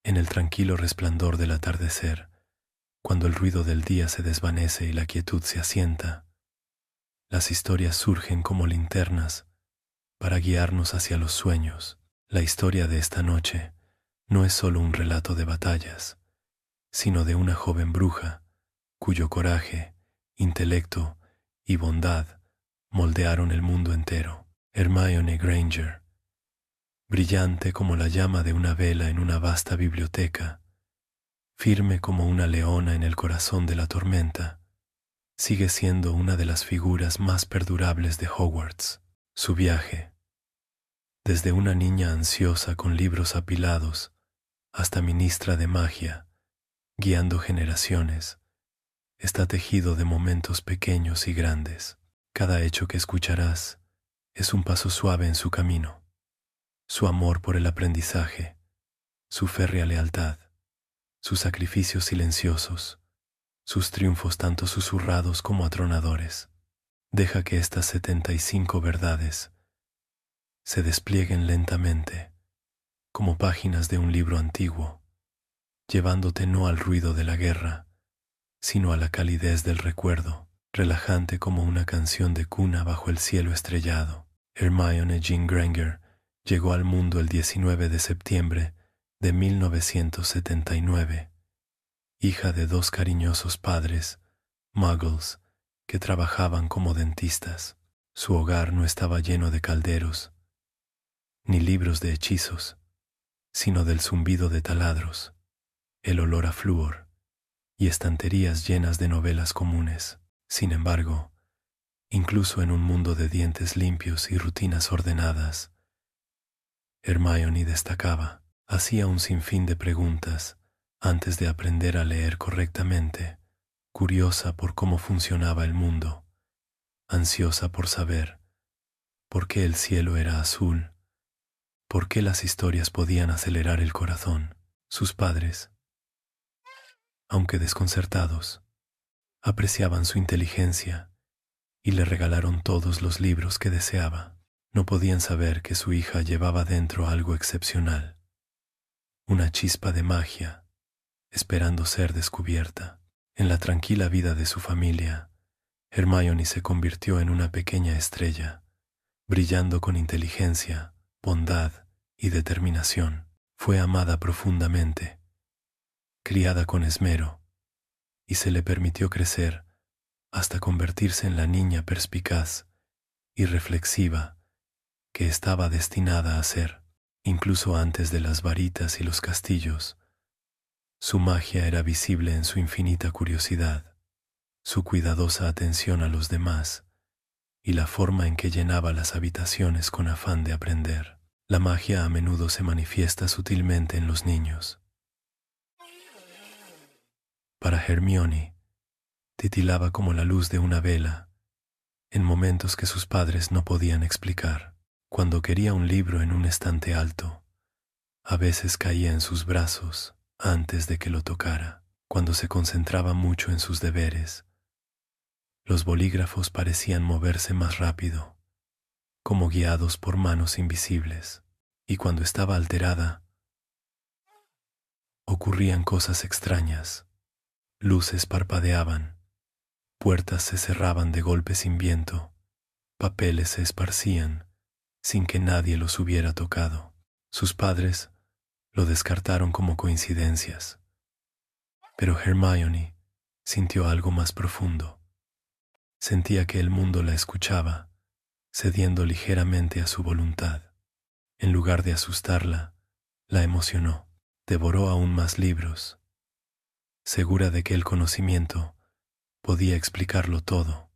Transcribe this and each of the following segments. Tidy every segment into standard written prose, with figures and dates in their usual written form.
En el tranquilo resplandor del atardecer, cuando el ruido del día se desvanece y la quietud se asienta, las historias surgen como linternas para guiarnos hacia los sueños. La historia de esta noche no es solo un relato de batallas, sino de una joven bruja cuyo coraje, intelecto y bondad moldearon el mundo entero. Hermione Granger, brillante como la llama de una vela en una vasta biblioteca, firme como una leona en el corazón de la tormenta, sigue siendo una de las figuras más perdurables de Hogwarts. Su viaje, desde una niña ansiosa con libros apilados hasta ministra de magia, guiando generaciones, está tejido de momentos pequeños y grandes. Cada hecho que escucharás es un paso suave en su camino. Su amor por el aprendizaje, su férrea lealtad, sus sacrificios silenciosos, sus triunfos tanto susurrados como atronadores. Deja que estas 75 verdades se desplieguen lentamente, como páginas de un libro antiguo, llevándote no al ruido de la guerra, sino a la calidez del recuerdo, relajante como una canción de cuna bajo el cielo estrellado. Hermione Jean Granger llegó al mundo el 19 de septiembre de 1979, hija de dos cariñosos padres, muggles, que trabajaban como dentistas. Su hogar no estaba lleno de calderos, ni libros de hechizos, sino del zumbido de taladros, el olor a flúor y estanterías llenas de novelas comunes. Sin embargo, incluso en un mundo de dientes limpios y rutinas ordenadas, Hermione destacaba. Hacía un sinfín de preguntas antes de aprender a leer correctamente, curiosa por cómo funcionaba el mundo, ansiosa por saber por qué el cielo era azul, por qué las historias podían acelerar el corazón. Sus padres, aunque desconcertados, apreciaban su inteligencia y le regalaron todos los libros que deseaba. No podían saber que su hija llevaba dentro algo excepcional, una chispa de magia, esperando ser descubierta. En la tranquila vida de su familia, Hermione se convirtió en una pequeña estrella, brillando con inteligencia, bondad y determinación. Fue amada profundamente, criada con esmero, y se le permitió crecer hasta convertirse en la niña perspicaz y reflexiva que estaba destinada a ser. Incluso antes de las varitas y los castillos, su magia era visible en su infinita curiosidad, su cuidadosa atención a los demás y la forma en que llenaba las habitaciones con afán de aprender. La magia a menudo se manifiesta sutilmente en los niños. Para Hermione, titilaba como la luz de una vela, en momentos que sus padres no podían explicar. Cuando quería un libro en un estante alto, a veces caía en sus brazos antes de que lo tocara. Cuando se concentraba mucho en sus deberes, los bolígrafos parecían moverse más rápido, como guiados por manos invisibles. Y cuando estaba alterada, ocurrían cosas extrañas. Luces parpadeaban, puertas se cerraban de golpe sin viento, papeles se esparcían sin que nadie los hubiera tocado. Sus padres lo descartaron como coincidencias, pero Hermione sintió algo más profundo. Sentía que el mundo la escuchaba, cediendo ligeramente a su voluntad. En lugar de asustarla, la emocionó. Devoró aún más libros, segura de que el conocimiento podía explicarlo todo,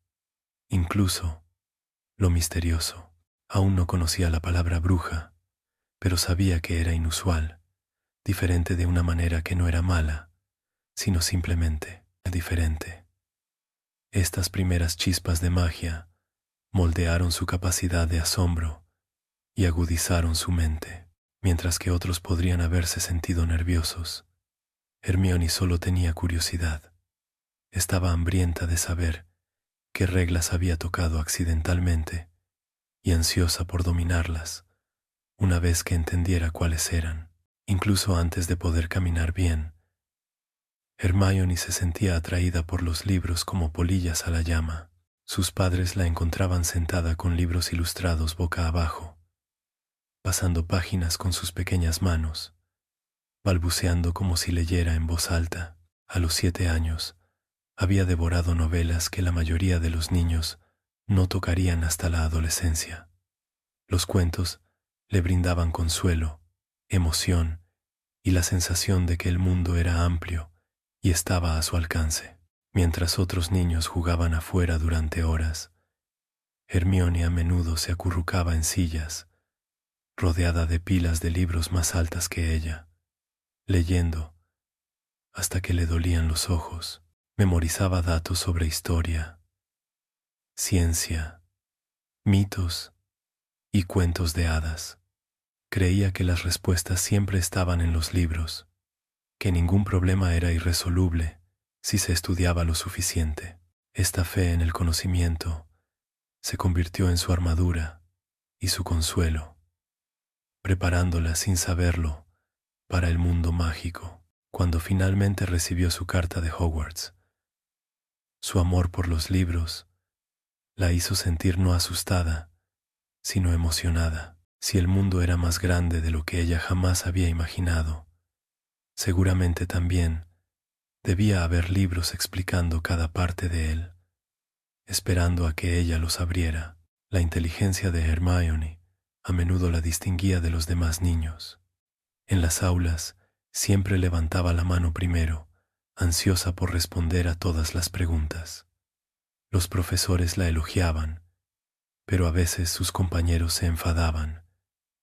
incluso lo misterioso. Aún no conocía la palabra bruja, pero sabía que era inusual, diferente de una manera que no era mala, sino simplemente diferente. Estas primeras chispas de magia moldearon su capacidad de asombro y agudizaron su mente. Mientras que otros podrían haberse sentido nerviosos, Hermione solo tenía curiosidad. Estaba hambrienta de saber qué reglas había tocado accidentalmente y ansiosa por dominarlas una vez que entendiera cuáles eran. Incluso antes de poder caminar bien, Hermione se sentía atraída por los libros como polillas a la llama. Sus padres la encontraban sentada con libros ilustrados boca abajo, pasando páginas con sus pequeñas manos, balbuceando como si leyera en voz alta. A los 7 años, había devorado novelas que la mayoría de los niños no tocarían hasta la adolescencia. Los cuentos le brindaban consuelo, emoción y la sensación de que el mundo era amplio y estaba a su alcance. Mientras otros niños jugaban afuera durante horas, Hermione a menudo se acurrucaba en sillas, rodeada de pilas de libros más altas que ella, leyendo hasta que le dolían los ojos. Memorizaba datos sobre historia, ciencia, mitos y cuentos de hadas. Creía que las respuestas siempre estaban en los libros, que ningún problema era irresoluble si se estudiaba lo suficiente. Esta fe en el conocimiento se convirtió en su armadura y su consuelo, preparándola sin saberlo para el mundo mágico. Cuando finalmente recibió su carta de Hogwarts, su amor por los libros la hizo sentir no asustada, sino emocionada. Si el mundo era más grande de lo que ella jamás había imaginado, seguramente también debía haber libros explicando cada parte de él, esperando a que ella los abriera. La inteligencia de Hermione a menudo la distinguía de los demás niños. En las aulas siempre levantaba la mano primero, ansiosa por responder a todas las preguntas. Los profesores la elogiaban, pero a veces sus compañeros se enfadaban,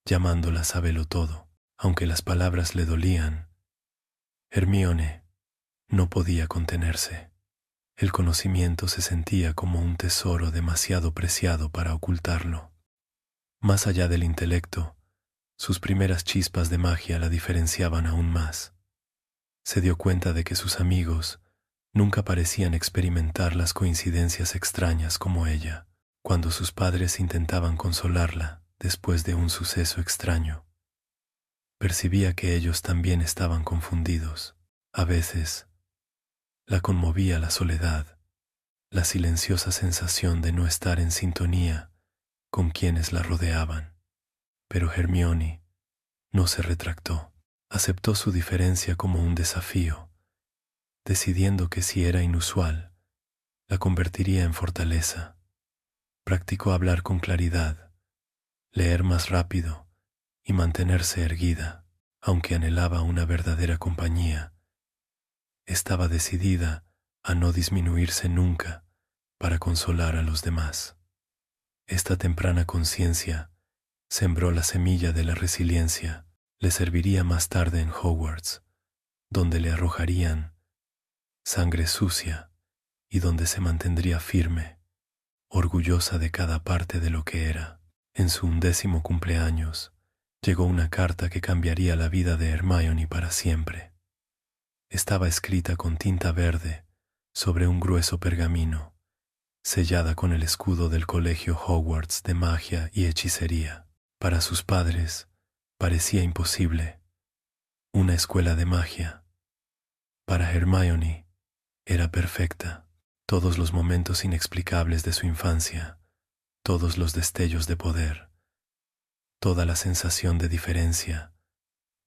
llamándola sabelotodo. Aunque las palabras le dolían, Hermione no podía contenerse. El conocimiento se sentía como un tesoro demasiado preciado para ocultarlo. Más allá del intelecto, sus primeras chispas de magia la diferenciaban aún más. Se dio cuenta de que sus amigos nunca parecían experimentar las coincidencias extrañas como ella. Cuando sus padres intentaban consolarla después de un suceso extraño, percibía que ellos también estaban confundidos. A veces, la conmovía la soledad, la silenciosa sensación de no estar en sintonía con quienes la rodeaban. Pero Hermione no se retractó. Aceptó su diferencia como un desafío, decidiendo que si era inusual, la convertiría en fortaleza. Practicó hablar con claridad, leer más rápido y mantenerse erguida. Aunque anhelaba una verdadera compañía, estaba decidida a no disminuirse nunca para consolar a los demás. Esta temprana conciencia sembró la semilla de la resiliencia. Le serviría más tarde en Hogwarts, donde le arrojarían sangre sucia y donde se mantendría firme, orgullosa de cada parte de lo que era. En su 11º cumpleaños, llegó una carta que cambiaría la vida de Hermione para siempre. Estaba escrita con tinta verde sobre un grueso pergamino, sellada con el escudo del Colegio Hogwarts de Magia y Hechicería. Para sus padres, parecía imposible. Una escuela de magia. Para Hermione, era perfecta. Todos los momentos inexplicables de su infancia, todos los destellos de poder, toda la sensación de diferencia,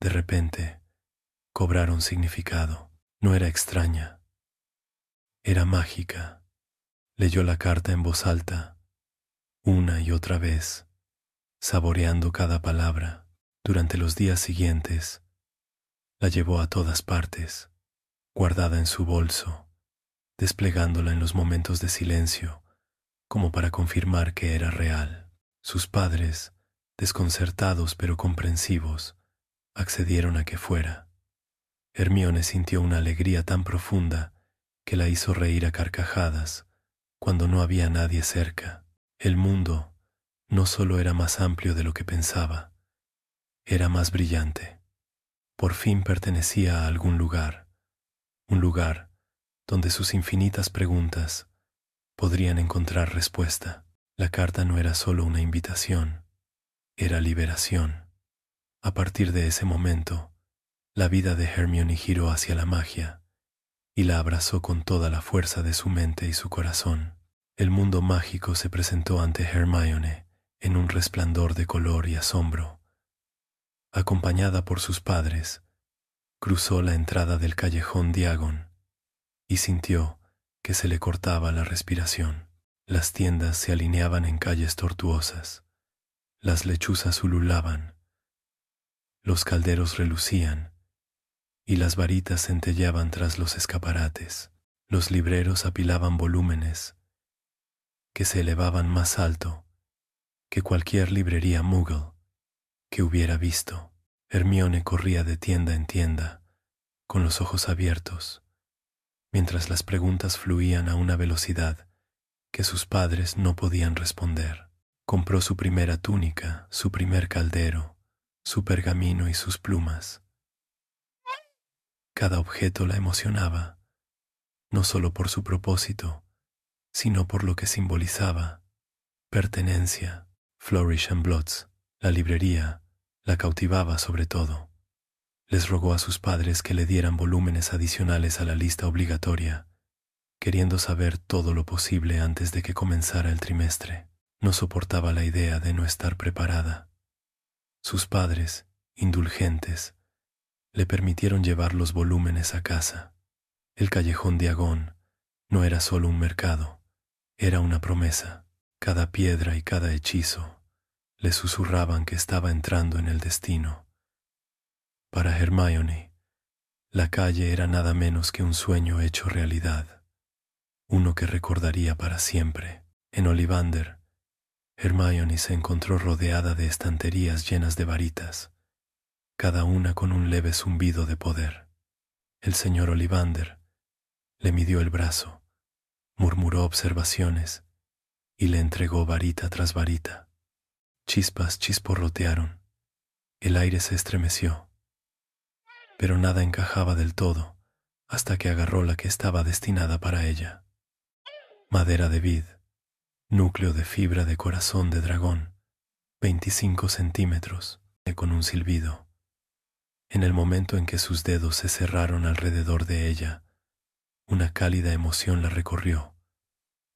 de repente, cobraron significado. No era extraña, era mágica. Leyó la carta en voz alta, una y otra vez, saboreando cada palabra. Durante los días siguientes, la llevó a todas partes, guardada en su bolso, desplegándola en los momentos de silencio, como para confirmar que era real. Sus padres, desconcertados pero comprensivos, accedieron a que fuera. Hermione sintió una alegría tan profunda que la hizo reír a carcajadas cuando no había nadie cerca. El mundo no solo era más amplio de lo que pensaba, era más brillante. Por fin pertenecía a algún lugar, un lugar donde sus infinitas preguntas podrían encontrar respuesta. La carta no era solo una invitación, era liberación. A partir de ese momento, La vida de Hermione giró hacia la magia y la abrazó con toda la fuerza de su mente y su corazón. El mundo mágico se presentó ante Hermione en un resplandor de color y asombro. Acompañada por sus padres, cruzó la entrada del callejón Diagon y sintió que se le cortaba la respiración. Las tiendas se alineaban en calles tortuosas, las lechuzas ululaban, los calderos relucían y las varitas centelleaban tras los escaparates. Los libreros apilaban volúmenes que se elevaban más alto que cualquier librería Muggle que hubiera visto. Hermione corría de tienda en tienda, con los ojos abiertos, mientras las preguntas fluían a una velocidad que sus padres no podían responder. Compró su primera túnica, su primer caldero, su pergamino y sus plumas. Cada objeto la emocionaba, no solo por su propósito, sino por lo que simbolizaba: pertenencia. Flourish and Blotts, la librería, la cautivaba sobre todo. Les rogó a sus padres que le dieran volúmenes adicionales a la lista obligatoria, queriendo saber todo lo posible antes de que comenzara el trimestre. No soportaba la idea de no estar preparada. Sus padres, indulgentes, le permitieron llevar los volúmenes a casa. El callejón Diagon no era solo un mercado, era una promesa. Cada piedra y cada hechizo le susurraban que estaba entrando en el destino. Para Hermione, la calle era nada menos que un sueño hecho realidad, uno que recordaría para siempre. En Ollivander, Hermione se encontró rodeada de estanterías llenas de varitas, cada una con un leve zumbido de poder. El señor Ollivander le midió el brazo, murmuró observaciones y le entregó varita tras varita. Chispas chisporrotearon, el aire se estremeció, pero nada encajaba del todo hasta que agarró la que estaba destinada para ella. Madera de vid, núcleo de fibra de corazón de dragón, 25 centímetros, con un silbido. En el momento en que sus dedos se cerraron alrededor de ella, una cálida emoción la recorrió,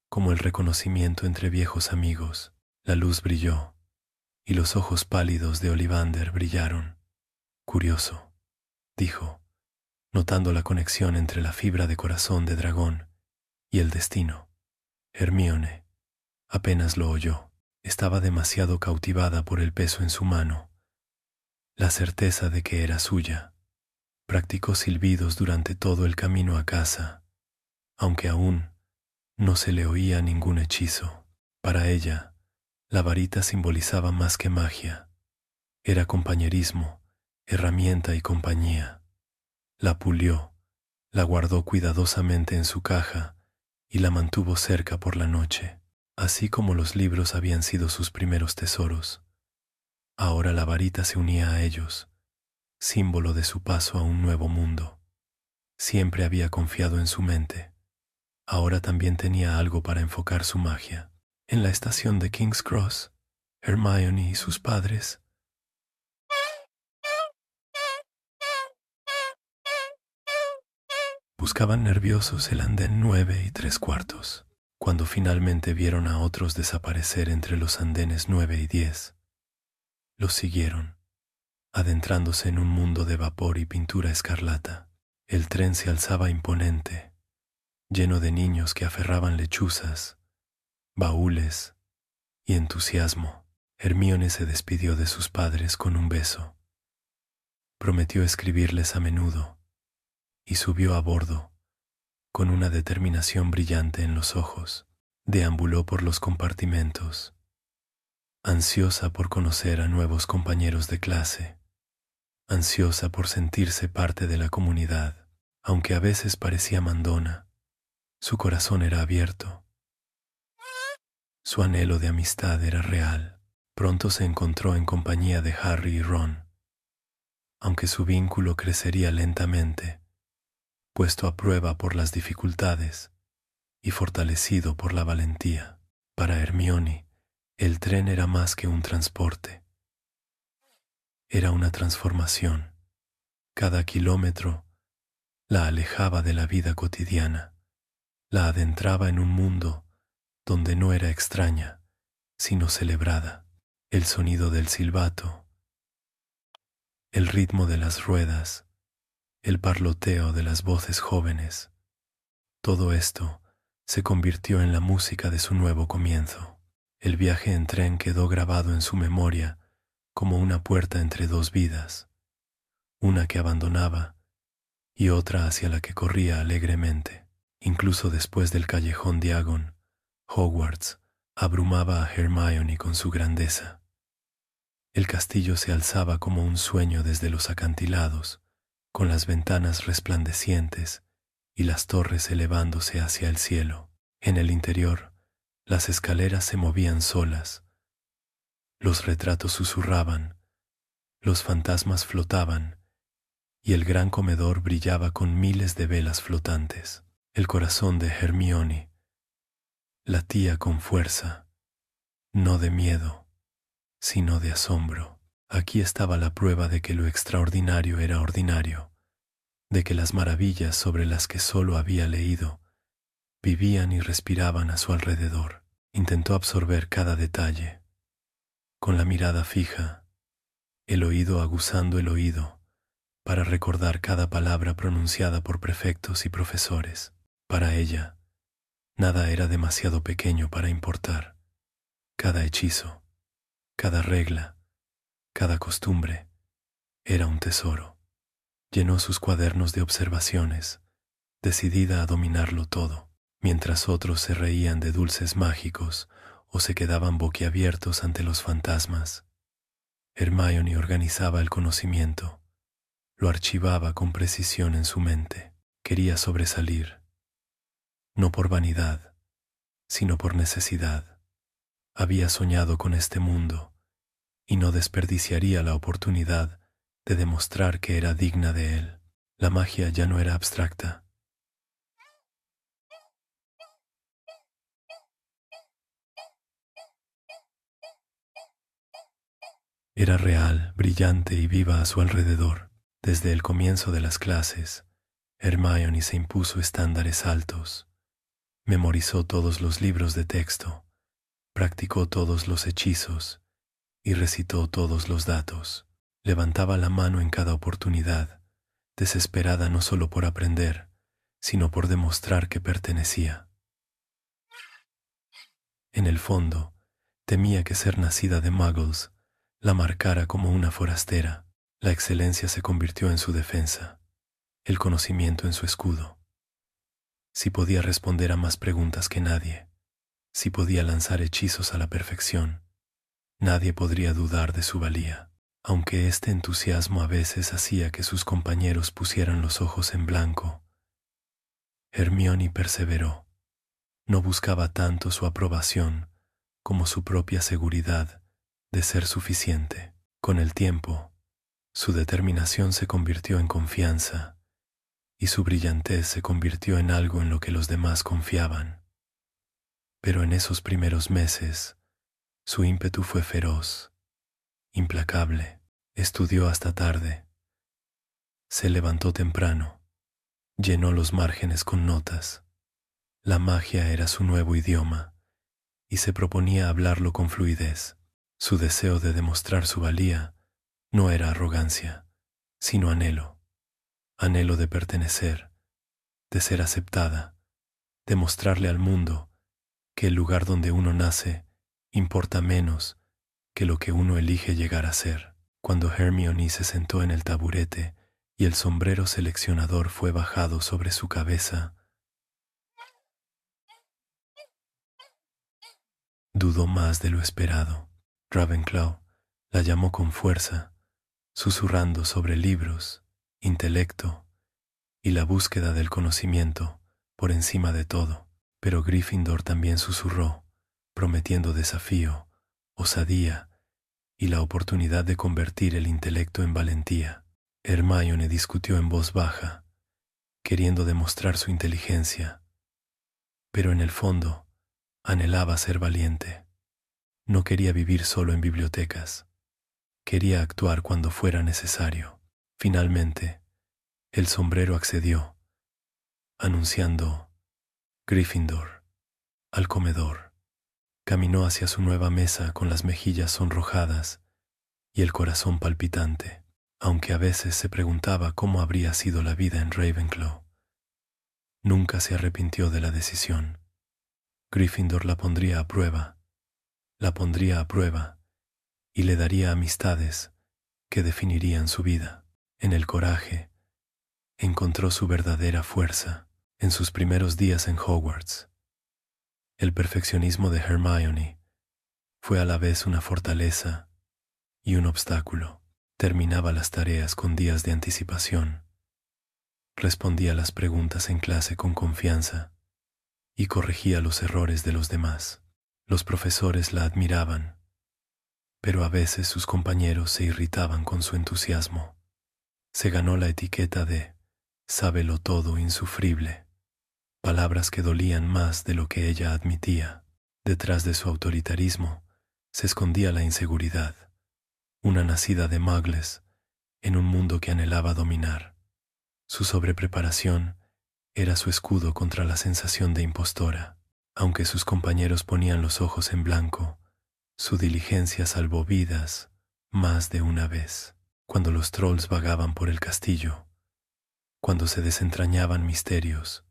como el reconocimiento entre viejos amigos. La luz brilló, y los ojos pálidos de Ollivander brillaron. Curioso, dijo, notando la conexión entre la fibra de corazón de dragón y el destino. Hermione apenas lo oyó. Estaba demasiado cautivada por el peso en su mano, la certeza de que era suya. Practicó silbidos durante todo el camino a casa, aunque aún no se le oía ningún hechizo. Para ella, la varita simbolizaba más que magia. Era compañerismo, herramienta y compañía. La pulió, la guardó cuidadosamente en su caja y la mantuvo cerca por la noche. Así como los libros habían sido sus primeros tesoros, ahora la varita se unía a ellos, símbolo de su paso a un nuevo mundo. Siempre había confiado en su mente. Ahora también tenía algo para enfocar su magia. En la estación de King's Cross, Hermione y sus padres buscaban nerviosos el andén 9 3/4. Cuando finalmente vieron a otros desaparecer entre los andenes 9 y 10, los siguieron, adentrándose en un mundo de vapor y pintura escarlata. El tren se alzaba imponente, lleno de niños que aferraban lechuzas, baúles y entusiasmo. Hermione se despidió de sus padres con un beso. Prometió escribirles a menudo y subió a bordo con una determinación brillante en los ojos. Deambuló por los compartimentos, ansiosa por conocer a nuevos compañeros de clase, ansiosa por sentirse parte de la comunidad. Aunque a veces parecía mandona, su corazón era abierto. Su anhelo de amistad era real. Pronto se encontró en compañía de Harry y Ron, aunque su vínculo crecería lentamente, puesto a prueba por las dificultades y fortalecido por la valentía. Para Hermione, el tren era más que un transporte. Era una transformación. Cada kilómetro la alejaba de la vida cotidiana, la adentraba en un mundo donde no era extraña, sino celebrada. El sonido del silbato, el ritmo de las ruedas, el parloteo de las voces jóvenes, todo esto se convirtió en la música de su nuevo comienzo. El viaje en tren quedó grabado en su memoria como una puerta entre dos vidas, una que abandonaba y otra hacia la que corría alegremente. Incluso después del callejón Diagon, Hogwarts abrumaba a Hermione con su grandeza. El castillo se alzaba como un sueño desde los acantilados, con las ventanas resplandecientes y las torres elevándose hacia el cielo. En el interior, las escaleras se movían solas, los retratos susurraban, los fantasmas flotaban, y el gran comedor brillaba con miles de velas flotantes. El corazón de Hermione latía con fuerza, no de miedo, sino de asombro. Aquí estaba la prueba de que lo extraordinario era ordinario, de que las maravillas sobre las que solo había leído vivían y respiraban a su alrededor. Intentó absorber cada detalle, con la mirada fija, el oído aguzando el oído, para recordar cada palabra pronunciada por prefectos y profesores. Para ella, nada era demasiado pequeño para importar. Cada hechizo, cada regla, cada costumbre, era un tesoro. Llenó sus cuadernos de observaciones, decidida a dominarlo todo, mientras otros se reían de dulces mágicos o se quedaban boquiabiertos ante los fantasmas. Hermione organizaba el conocimiento, lo archivaba con precisión en su mente. Quería sobresalir, no por vanidad, sino por necesidad. Había soñado con este mundo y no desperdiciaría la oportunidad de demostrar que era digna de él. La magia ya no era abstracta. Era real, brillante y viva a su alrededor. Desde el comienzo de las clases, Hermione se impuso estándares altos. Memorizó todos los libros de texto, practicó todos los hechizos y recitó todos los datos. Levantaba la mano en cada oportunidad, desesperada no solo por aprender, sino por demostrar que pertenecía. En el fondo, temía que ser nacida de Muggles la marcara como una forastera. La excelencia se convirtió en su defensa, el conocimiento en su escudo. Si podía responder a más preguntas que nadie, si podía lanzar hechizos a la perfección, nadie podría dudar de su valía. Aunque este entusiasmo a veces hacía que sus compañeros pusieran los ojos en blanco, Hermione perseveró. No buscaba tanto su aprobación como su propia seguridad de ser suficiente. Con el tiempo, su determinación se convirtió en confianza y su brillantez se convirtió en algo en lo que los demás confiaban. Pero en esos primeros meses, su ímpetu fue feroz, implacable. Estudió hasta tarde. Se levantó temprano. Llenó los márgenes con notas. La magia era su nuevo idioma y se proponía hablarlo con fluidez. Su deseo de demostrar su valía no era arrogancia, sino anhelo. Anhelo de pertenecer, de ser aceptada, de mostrarle al mundo que el lugar donde uno nace importa menos que lo que uno elige llegar a ser. Cuando Hermione se sentó en el taburete y el sombrero seleccionador fue bajado sobre su cabeza, dudó más de lo esperado. Ravenclaw la llamó con fuerza, susurrando sobre libros, intelecto y la búsqueda del conocimiento por encima de todo. Pero Gryffindor también susurró, prometiendo desafío, osadía y la oportunidad de convertir el intelecto en valentía. Hermione discutió en voz baja, queriendo demostrar su inteligencia, pero en el fondo anhelaba ser valiente. No quería vivir solo en bibliotecas. Quería actuar cuando fuera necesario. Finalmente, El sombrero accedió, anunciando Gryffindor al comedor. Caminó hacia su nueva mesa con las mejillas sonrojadas y el corazón palpitante, aunque a veces se preguntaba cómo habría sido la vida en Ravenclaw. Nunca se arrepintió de la decisión. Gryffindor la pondría a prueba y le daría amistades que definirían su vida. En el coraje encontró su verdadera fuerza en sus primeros días en Hogwarts. El perfeccionismo de Hermione fue a la vez una fortaleza y un obstáculo. Terminaba las tareas con días de anticipación, respondía las preguntas en clase con confianza y corregía los errores de los demás. Los profesores la admiraban, pero a veces sus compañeros se irritaban con su entusiasmo. Se ganó la etiqueta de sábelo todo insufrible, palabras que dolían más de lo que ella admitía. Detrás de su autoritarismo se escondía la inseguridad, una nacida de muggles en un mundo que anhelaba dominar. Su sobrepreparación era su escudo contra la sensación de impostora. Aunque sus compañeros ponían los ojos en blanco, su diligencia salvó vidas más de una vez. Cuando los trolls vagaban por el castillo, cuando se desentrañaban misterios,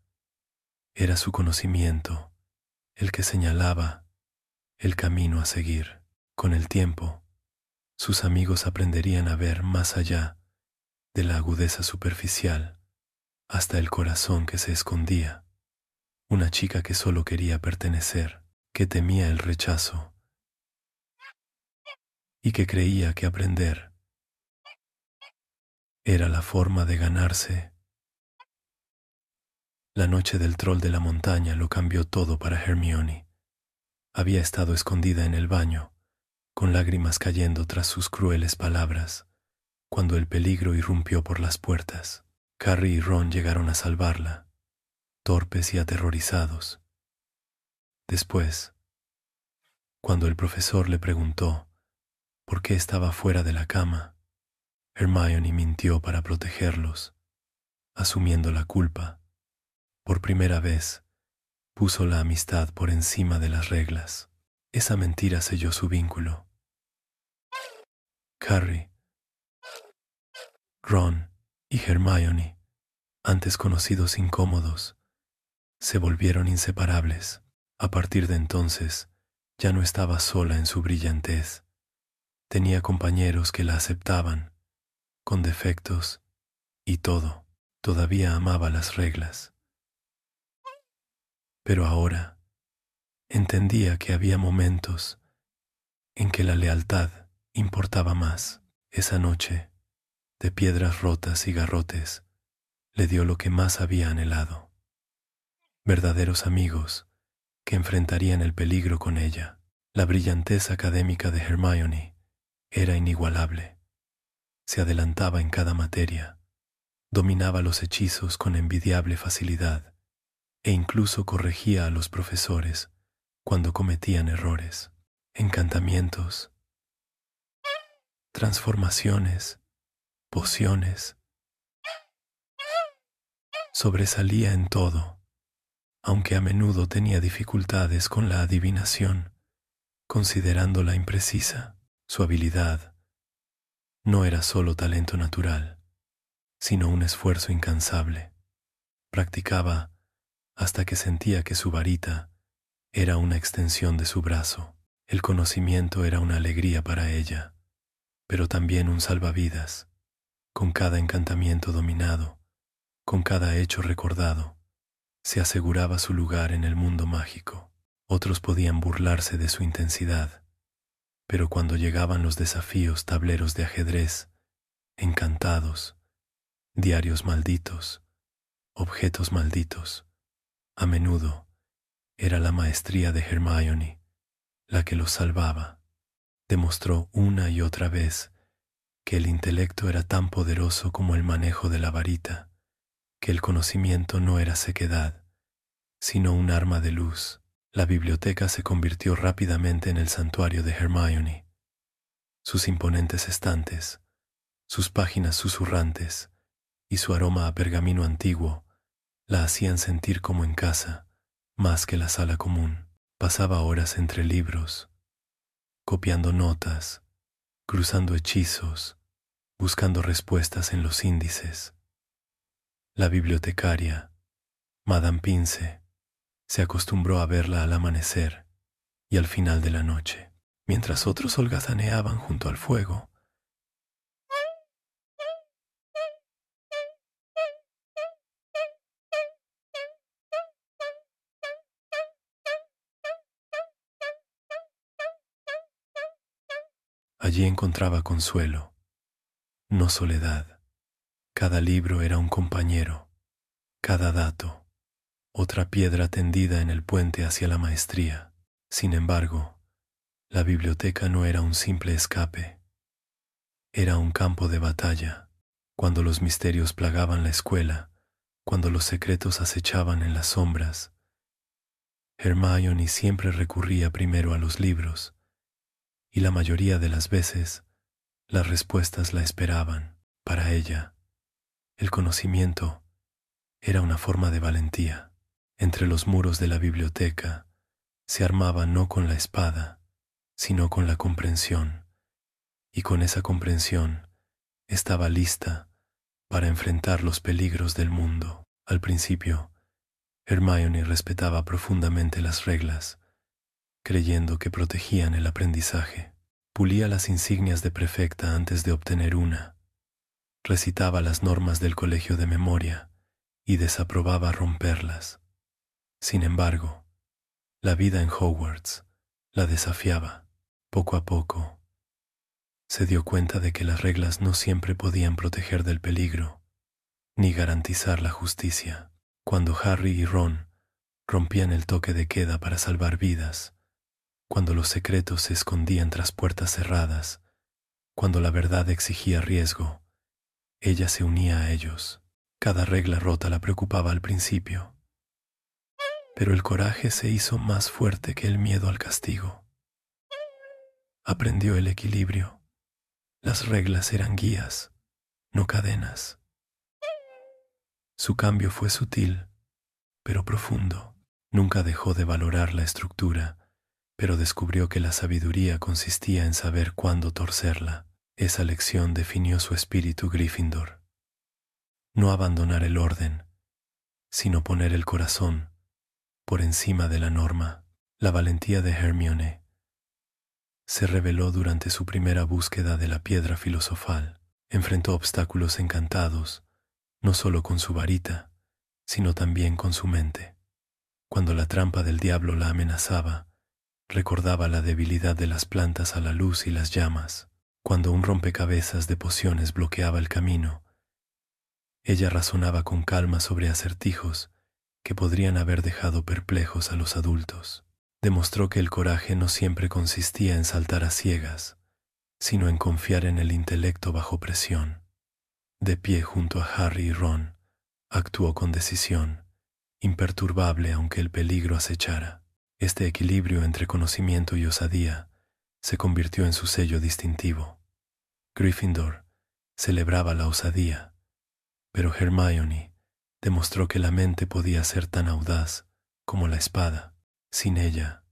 era su conocimiento el que señalaba el camino a seguir. Con el tiempo, sus amigos aprenderían a ver más allá de la agudeza superficial, hasta el corazón que se escondía. Una chica que solo quería pertenecer, que temía el rechazo y que creía que aprender era la forma de ganarse. La noche del troll de la montaña lo cambió todo para Hermione. Había estado escondida en el baño, con lágrimas cayendo tras sus crueles palabras, cuando el peligro irrumpió por las puertas. Harry y Ron llegaron a salvarla, torpes y aterrorizados. Después, cuando el profesor le preguntó por qué estaba fuera de la cama, Hermione mintió para protegerlos, asumiendo la culpa. Por primera vez, puso la amistad por encima de las reglas. Esa mentira selló su vínculo. Harry, Ron y Hermione, antes conocidos incómodos, se volvieron inseparables. A partir de entonces, ya no estaba sola en su brillantez. Tenía compañeros que la aceptaban, con defectos y todo. Todavía amaba las reglas. Pero ahora entendía que había momentos en que la lealtad importaba más. Esa noche, de piedras rotas y garrotes, le dio lo que más había anhelado. Verdaderos amigos que enfrentarían el peligro con ella. La brillantez académica de Hermione era inigualable. Se adelantaba en cada materia, dominaba los hechizos con envidiable facilidad e incluso corregía a los profesores cuando cometían errores. Encantamientos, transformaciones, pociones. Sobresalía en todo, aunque a menudo tenía dificultades con la adivinación, considerándola imprecisa. Su habilidad no era solo talento natural, sino un esfuerzo incansable. Practicaba hasta que sentía que su varita era una extensión de su brazo. El conocimiento era una alegría para ella, pero también un salvavidas. Con cada encantamiento dominado, con cada hecho recordado, se aseguraba su lugar en el mundo mágico. Otros podían burlarse de su intensidad, pero cuando llegaban los desafíos, tableros de ajedrez, encantados, diarios malditos, objetos malditos, a menudo era la maestría de Hermione la que los salvaba. Demostró una y otra vez que el intelecto era tan poderoso como el manejo de la varita, que el conocimiento no era sequedad, sino un arma de luz. La biblioteca se convirtió rápidamente en el santuario de Hermione. Sus imponentes estantes, sus páginas susurrantes y su aroma a pergamino antiguo la hacían sentir como en casa, más que la sala común. Pasaba horas entre libros, copiando notas, cruzando hechizos, buscando respuestas en los índices. La bibliotecaria, Madame Pince, se acostumbró a verla al amanecer y al final de la noche, mientras otros holgazaneaban junto al fuego. Allí encontraba consuelo, no soledad. Cada libro era un compañero, cada dato, otra piedra tendida en el puente hacia la maestría. Sin embargo, la biblioteca no era un simple escape, era un campo de batalla. Cuando los misterios plagaban la escuela, cuando los secretos acechaban en las sombras, Hermione siempre recurría primero a los libros, y la mayoría de las veces las respuestas la esperaban. Para ella, el conocimiento era una forma de valentía. Entre los muros de la biblioteca se armaba no con la espada, sino con la comprensión, y con esa comprensión estaba lista para enfrentar los peligros del mundo. Al principio, Hermione respetaba profundamente las reglas, creyendo que protegían el aprendizaje. Pulía las insignias de prefecta antes de obtener una, recitaba las normas del colegio de memoria y desaprobaba romperlas. Sin embargo, la vida en Hogwarts la desafiaba. Poco a poco, se dio cuenta de que las reglas no siempre podían proteger del peligro, ni garantizar la justicia. Cuando Harry y Ron rompían el toque de queda para salvar vidas, cuando los secretos se escondían tras puertas cerradas, cuando la verdad exigía riesgo, ella se unía a ellos. Cada regla rota la preocupaba al principio, pero el coraje se hizo más fuerte que el miedo al castigo. Aprendió el equilibrio. Las reglas eran guías, no cadenas. Su cambio fue sutil, pero profundo. Nunca dejó de valorar la estructura, pero descubrió que la sabiduría consistía en saber cuándo torcerla. Esa lección definió su espíritu Gryffindor. No abandonar el orden, sino poner el corazón por encima de la norma. La valentía de Hermione se reveló durante su primera búsqueda de la piedra filosofal. Enfrentó obstáculos encantados, no solo con su varita, sino también con su mente. Cuando la trampa del diablo la amenazaba, recordaba la debilidad de las plantas a la luz y las llamas. Cuando un rompecabezas de pociones bloqueaba el camino, ella razonaba con calma sobre acertijos que podrían haber dejado perplejos a los adultos. Demostró que el coraje no siempre consistía en saltar a ciegas, sino en confiar en el intelecto bajo presión. De pie junto a Harry y Ron, actuó con decisión, imperturbable aunque el peligro acechara. Este equilibrio entre conocimiento y osadía se convirtió en su sello distintivo. Gryffindor celebraba la osadía, pero Hermione demostró que la mente podía ser tan audaz como la espada. Sin ella,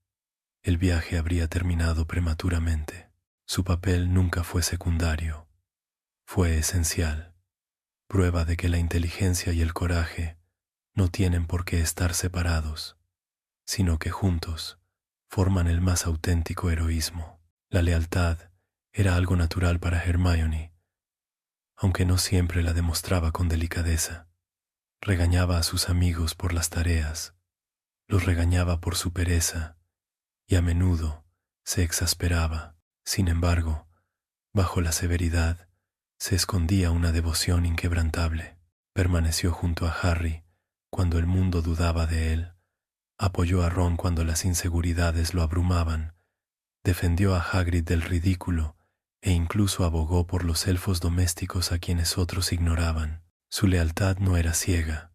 el viaje habría terminado prematuramente. Su papel nunca fue secundario, fue esencial, prueba de que la inteligencia y el coraje no tienen por qué estar separados, sino que juntos forman el más auténtico heroísmo. La lealtad era algo natural para Hermione, aunque no siempre la demostraba con delicadeza. Regañaba a sus amigos por las tareas, los regañaba por su pereza y a menudo se exasperaba. Sin embargo, bajo la severidad se escondía una devoción inquebrantable. Permaneció junto a Harry cuando el mundo dudaba de él, apoyó a Ron cuando las inseguridades lo abrumaban, defendió a Hagrid del ridículo e incluso abogó por los elfos domésticos a quienes otros ignoraban. Su lealtad no era ciega.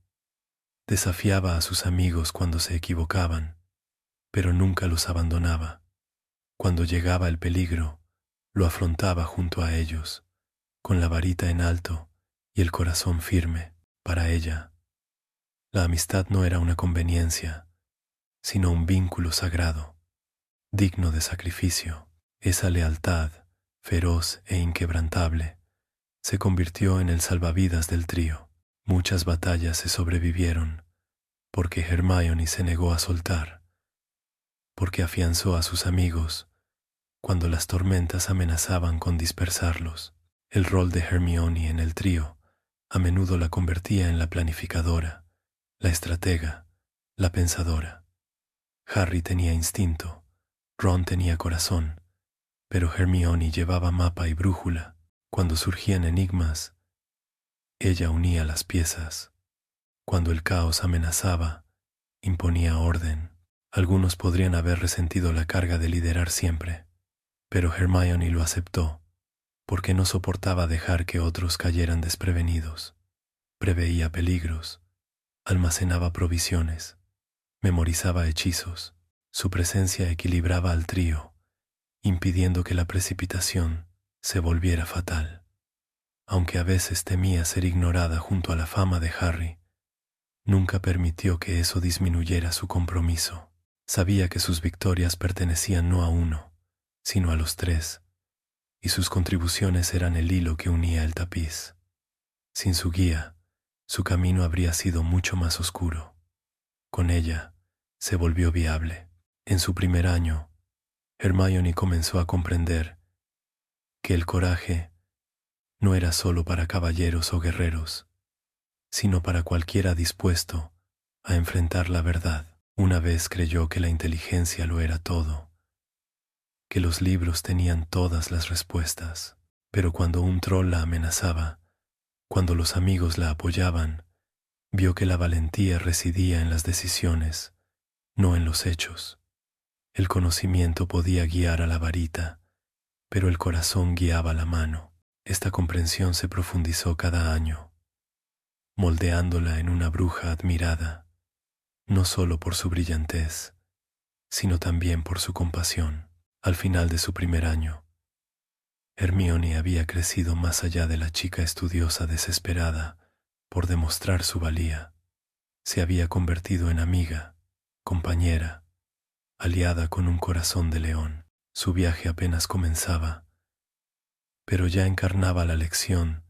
Desafiaba a sus amigos cuando se equivocaban, pero nunca los abandonaba. Cuando llegaba el peligro, lo afrontaba junto a ellos, con la varita en alto y el corazón firme. Para ella, la amistad no era una conveniencia, sino un vínculo sagrado, digno de sacrificio. Esa lealtad, feroz e inquebrantable, se convirtió en el salvavidas del trío. Muchas batallas se sobrevivieron, porque Hermione se negó a soltar, porque afianzó a sus amigos cuando las tormentas amenazaban con dispersarlos. El rol de Hermione en el trío a menudo la convertía en la planificadora, la estratega, la pensadora. Harry tenía instinto, Ron tenía corazón, pero Hermione llevaba mapa y brújula. Cuando surgían enigmas, ella unía las piezas. Cuando el caos amenazaba, imponía orden. Algunos podrían haber resentido la carga de liderar siempre, pero Hermione lo aceptó, porque no soportaba dejar que otros cayeran desprevenidos. Preveía peligros, almacenaba provisiones, memorizaba hechizos. Su presencia equilibraba al trío, impidiendo que la precipitación se volviera fatal. Aunque a veces temía ser ignorada junto a la fama de Harry, nunca permitió que eso disminuyera su compromiso. Sabía que sus victorias pertenecían no a uno, sino a los tres, y sus contribuciones eran el hilo que unía el tapiz. Sin su guía, su camino habría sido mucho más oscuro. Con ella, se volvió viable. En su primer año, Hermione comenzó a comprender que el coraje no era solo para caballeros o guerreros, sino para cualquiera dispuesto a enfrentar la verdad. Una vez creyó que la inteligencia lo era todo, que los libros tenían todas las respuestas, pero cuando un troll la amenazaba, cuando los amigos la apoyaban, vio que la valentía residía en las decisiones, no en los hechos. El conocimiento podía guiar a la varita, pero el corazón guiaba la mano. Esta comprensión se profundizó cada año, moldeándola en una bruja admirada, no solo por su brillantez, sino también por su compasión. Al final de su primer año, Hermione había crecido más allá de la chica estudiosa desesperada por demostrar su valía. Se había convertido en amiga, compañera, aliada con un corazón de león. Su viaje apenas comenzaba, pero ya encarnaba la lección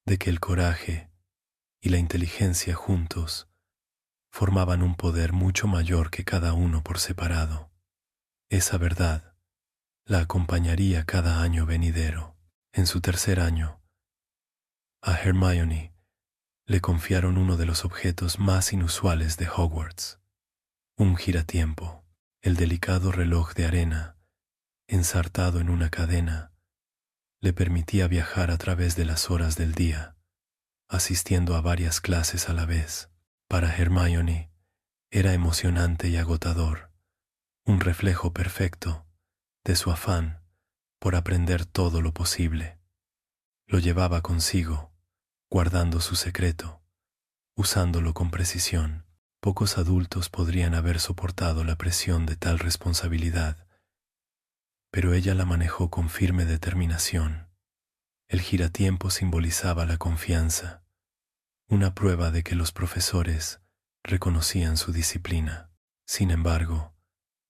de que el coraje y la inteligencia juntos formaban un poder mucho mayor que cada uno por separado. Esa verdad la acompañaría cada año venidero. En su tercer año, a Hermione le confiaron uno de los objetos más inusuales de Hogwarts, un giratiempo. El delicado reloj de arena, ensartado en una cadena, le permitía viajar a través de las horas del día, asistiendo a varias clases a la vez. Para Hermione era emocionante y agotador, un reflejo perfecto de su afán por aprender todo lo posible. Lo llevaba consigo, guardando su secreto, usándolo con precisión. Pocos adultos podrían haber soportado la presión de tal responsabilidad, pero ella la manejó con firme determinación. El giratiempo simbolizaba la confianza, una prueba de que los profesores reconocían su disciplina. Sin embargo,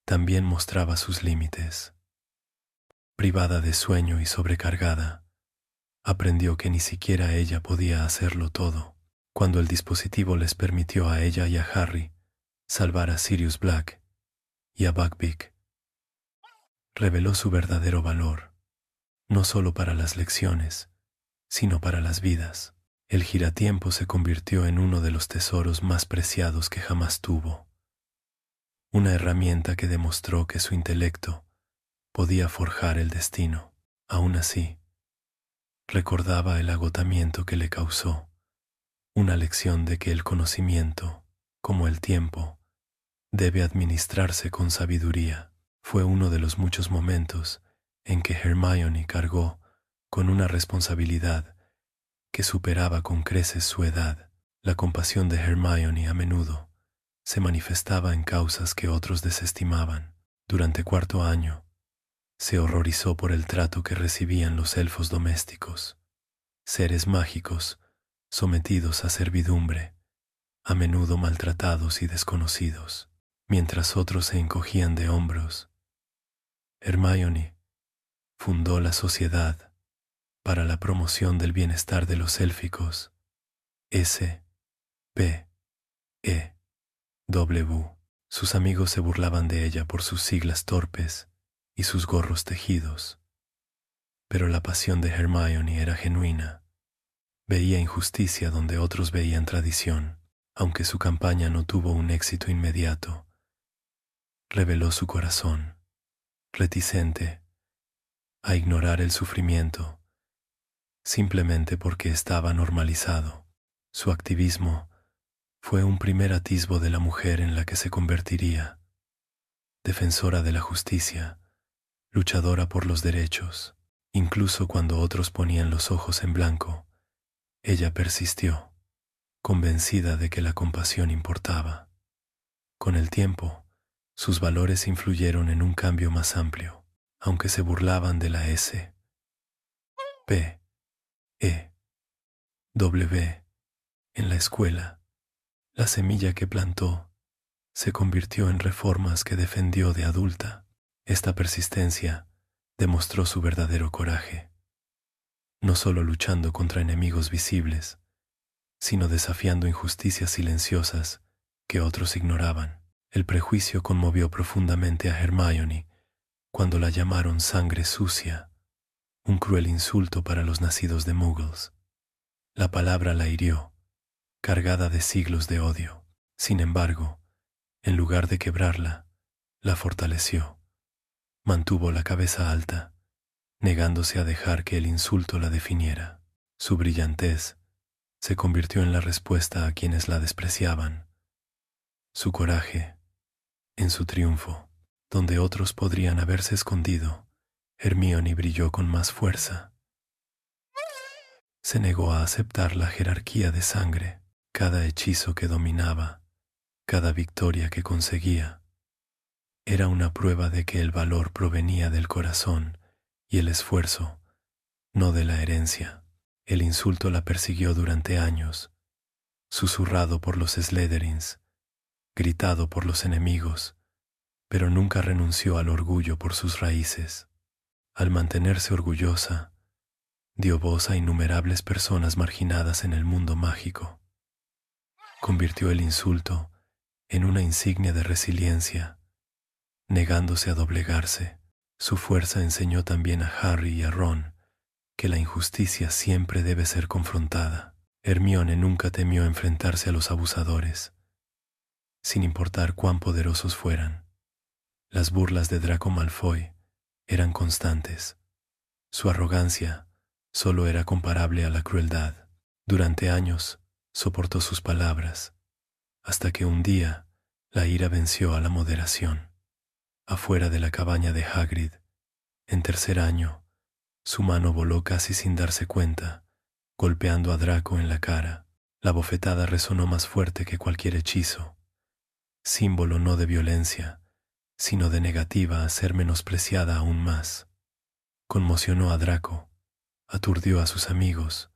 también mostraba sus límites. Privada de sueño y sobrecargada, aprendió que ni siquiera ella podía hacerlo todo. Cuando el dispositivo les permitió a ella y a Harry salvar a Sirius Black y a Buckbeak, reveló su verdadero valor, no solo para las lecciones, sino para las vidas. El giratiempo se convirtió en uno de los tesoros más preciados que jamás tuvo, una herramienta que demostró que su intelecto podía forjar el destino. Aún así, recordaba el agotamiento que le causó, una lección de que el conocimiento, como el tiempo, debe administrarse con sabiduría. Fue uno de los muchos momentos en que Hermione cargó con una responsabilidad que superaba con creces su edad. La compasión de Hermione a menudo se manifestaba en causas que otros desestimaban. Durante cuarto año, se horrorizó por el trato que recibían los elfos domésticos. seres mágicos sometidos a servidumbre, a menudo maltratados y desconocidos. Mientras otros se encogían de hombros, Hermione fundó la Sociedad para la Promoción del Bienestar de los Élficos, S.P.E.W. Sus amigos se burlaban de ella por sus siglas torpes y sus gorros tejidos, pero la pasión de Hermione era genuina. Veía injusticia donde otros veían tradición. Aunque su campaña no tuvo un éxito inmediato, reveló su corazón, reticente a ignorar el sufrimiento, simplemente porque estaba normalizado. Su activismo fue un primer atisbo de la mujer en la que se convertiría, defensora de la justicia, luchadora por los derechos. Incluso cuando otros ponían los ojos en blanco, ella persistió, convencida de que la compasión importaba. Con el tiempo, sus valores influyeron en un cambio más amplio, aunque se burlaban de la S.P.E.W. en la escuela. La semilla que plantó se convirtió en reformas que defendió de adulta. Esta persistencia demostró su verdadero coraje, no solo luchando contra enemigos visibles, sino desafiando injusticias silenciosas que otros ignoraban. El prejuicio conmovió profundamente a Hermione cuando la llamaron sangre sucia, un cruel insulto para los nacidos de Muggles. La palabra la hirió, cargada de siglos de odio. Sin embargo, en lugar de quebrarla, la fortaleció. Mantuvo la cabeza alta, negándose a dejar que el insulto la definiera. Su brillantez se convirtió en la respuesta a quienes la despreciaban. Su coraje, en su triunfo, donde otros podrían haberse escondido, Hermione brilló con más fuerza. Se negó a aceptar la jerarquía de sangre. Cada hechizo que dominaba, cada victoria que conseguía, era una prueba de que el valor provenía del corazón y el esfuerzo, no de la herencia. El insulto la persiguió durante años, susurrado por los Slytherins, gritado por los enemigos, pero nunca renunció al orgullo por sus raíces. Al mantenerse orgullosa, dio voz a innumerables personas marginadas en el mundo mágico. Convirtió el insulto en una insignia de resiliencia, negándose a doblegarse. Su fuerza enseñó también a Harry y a Ron que la injusticia siempre debe ser confrontada. Hermione nunca temió enfrentarse a los abusadores, sin importar cuán poderosos fueran. Las burlas de Draco Malfoy eran constantes. Su arrogancia solo era comparable a la crueldad. Durante años soportó sus palabras, hasta que un día la ira venció a la moderación. Afuera de la cabaña de Hagrid, en tercer año, su mano voló casi sin darse cuenta, golpeando a Draco en la cara. La bofetada resonó más fuerte que cualquier hechizo, símbolo no de violencia, sino de negativa a ser menospreciada aún más. Conmocionó a Draco, aturdió a sus amigos,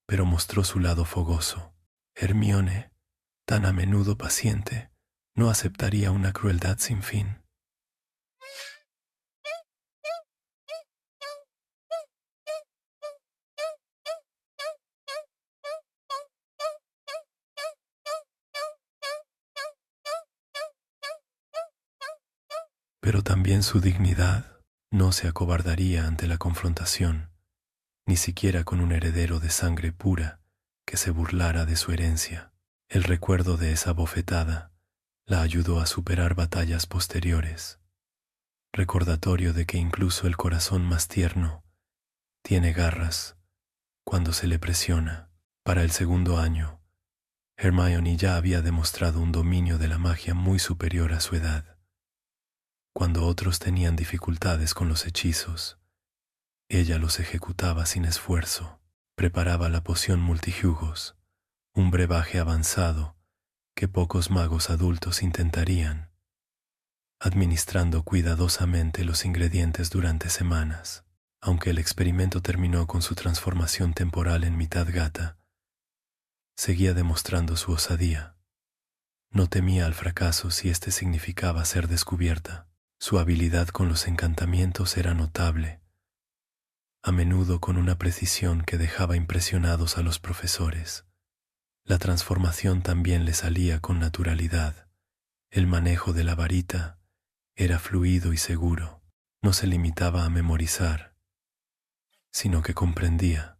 pero mostró su lado fogoso. Hermione, tan a menudo paciente, no aceptaría una crueldad sin fin. Pero también su dignidad. No se acobardaría ante la confrontación, ni siquiera con un heredero de sangre pura que se burlara de su herencia. El recuerdo de esa bofetada la ayudó a superar batallas posteriores, recordatorio de que incluso el corazón más tierno tiene garras cuando se le presiona. Para el segundo año, Hermione ya había demostrado un dominio de la magia muy superior a su edad. Cuando otros tenían dificultades con los hechizos, ella los ejecutaba sin esfuerzo. Preparaba la poción multijugos, un brebaje avanzado que pocos magos adultos intentarían, administrando cuidadosamente los ingredientes durante semanas. Aunque el experimento terminó con su transformación temporal en mitad gata, seguía demostrando su osadía. No temía al fracaso si éste significaba ser descubierta. Su habilidad con los encantamientos era notable, a menudo con una precisión que dejaba impresionados a los profesores. La transformación también le salía con naturalidad. El manejo de la varita era fluido y seguro. No se limitaba a memorizar, sino que comprendía.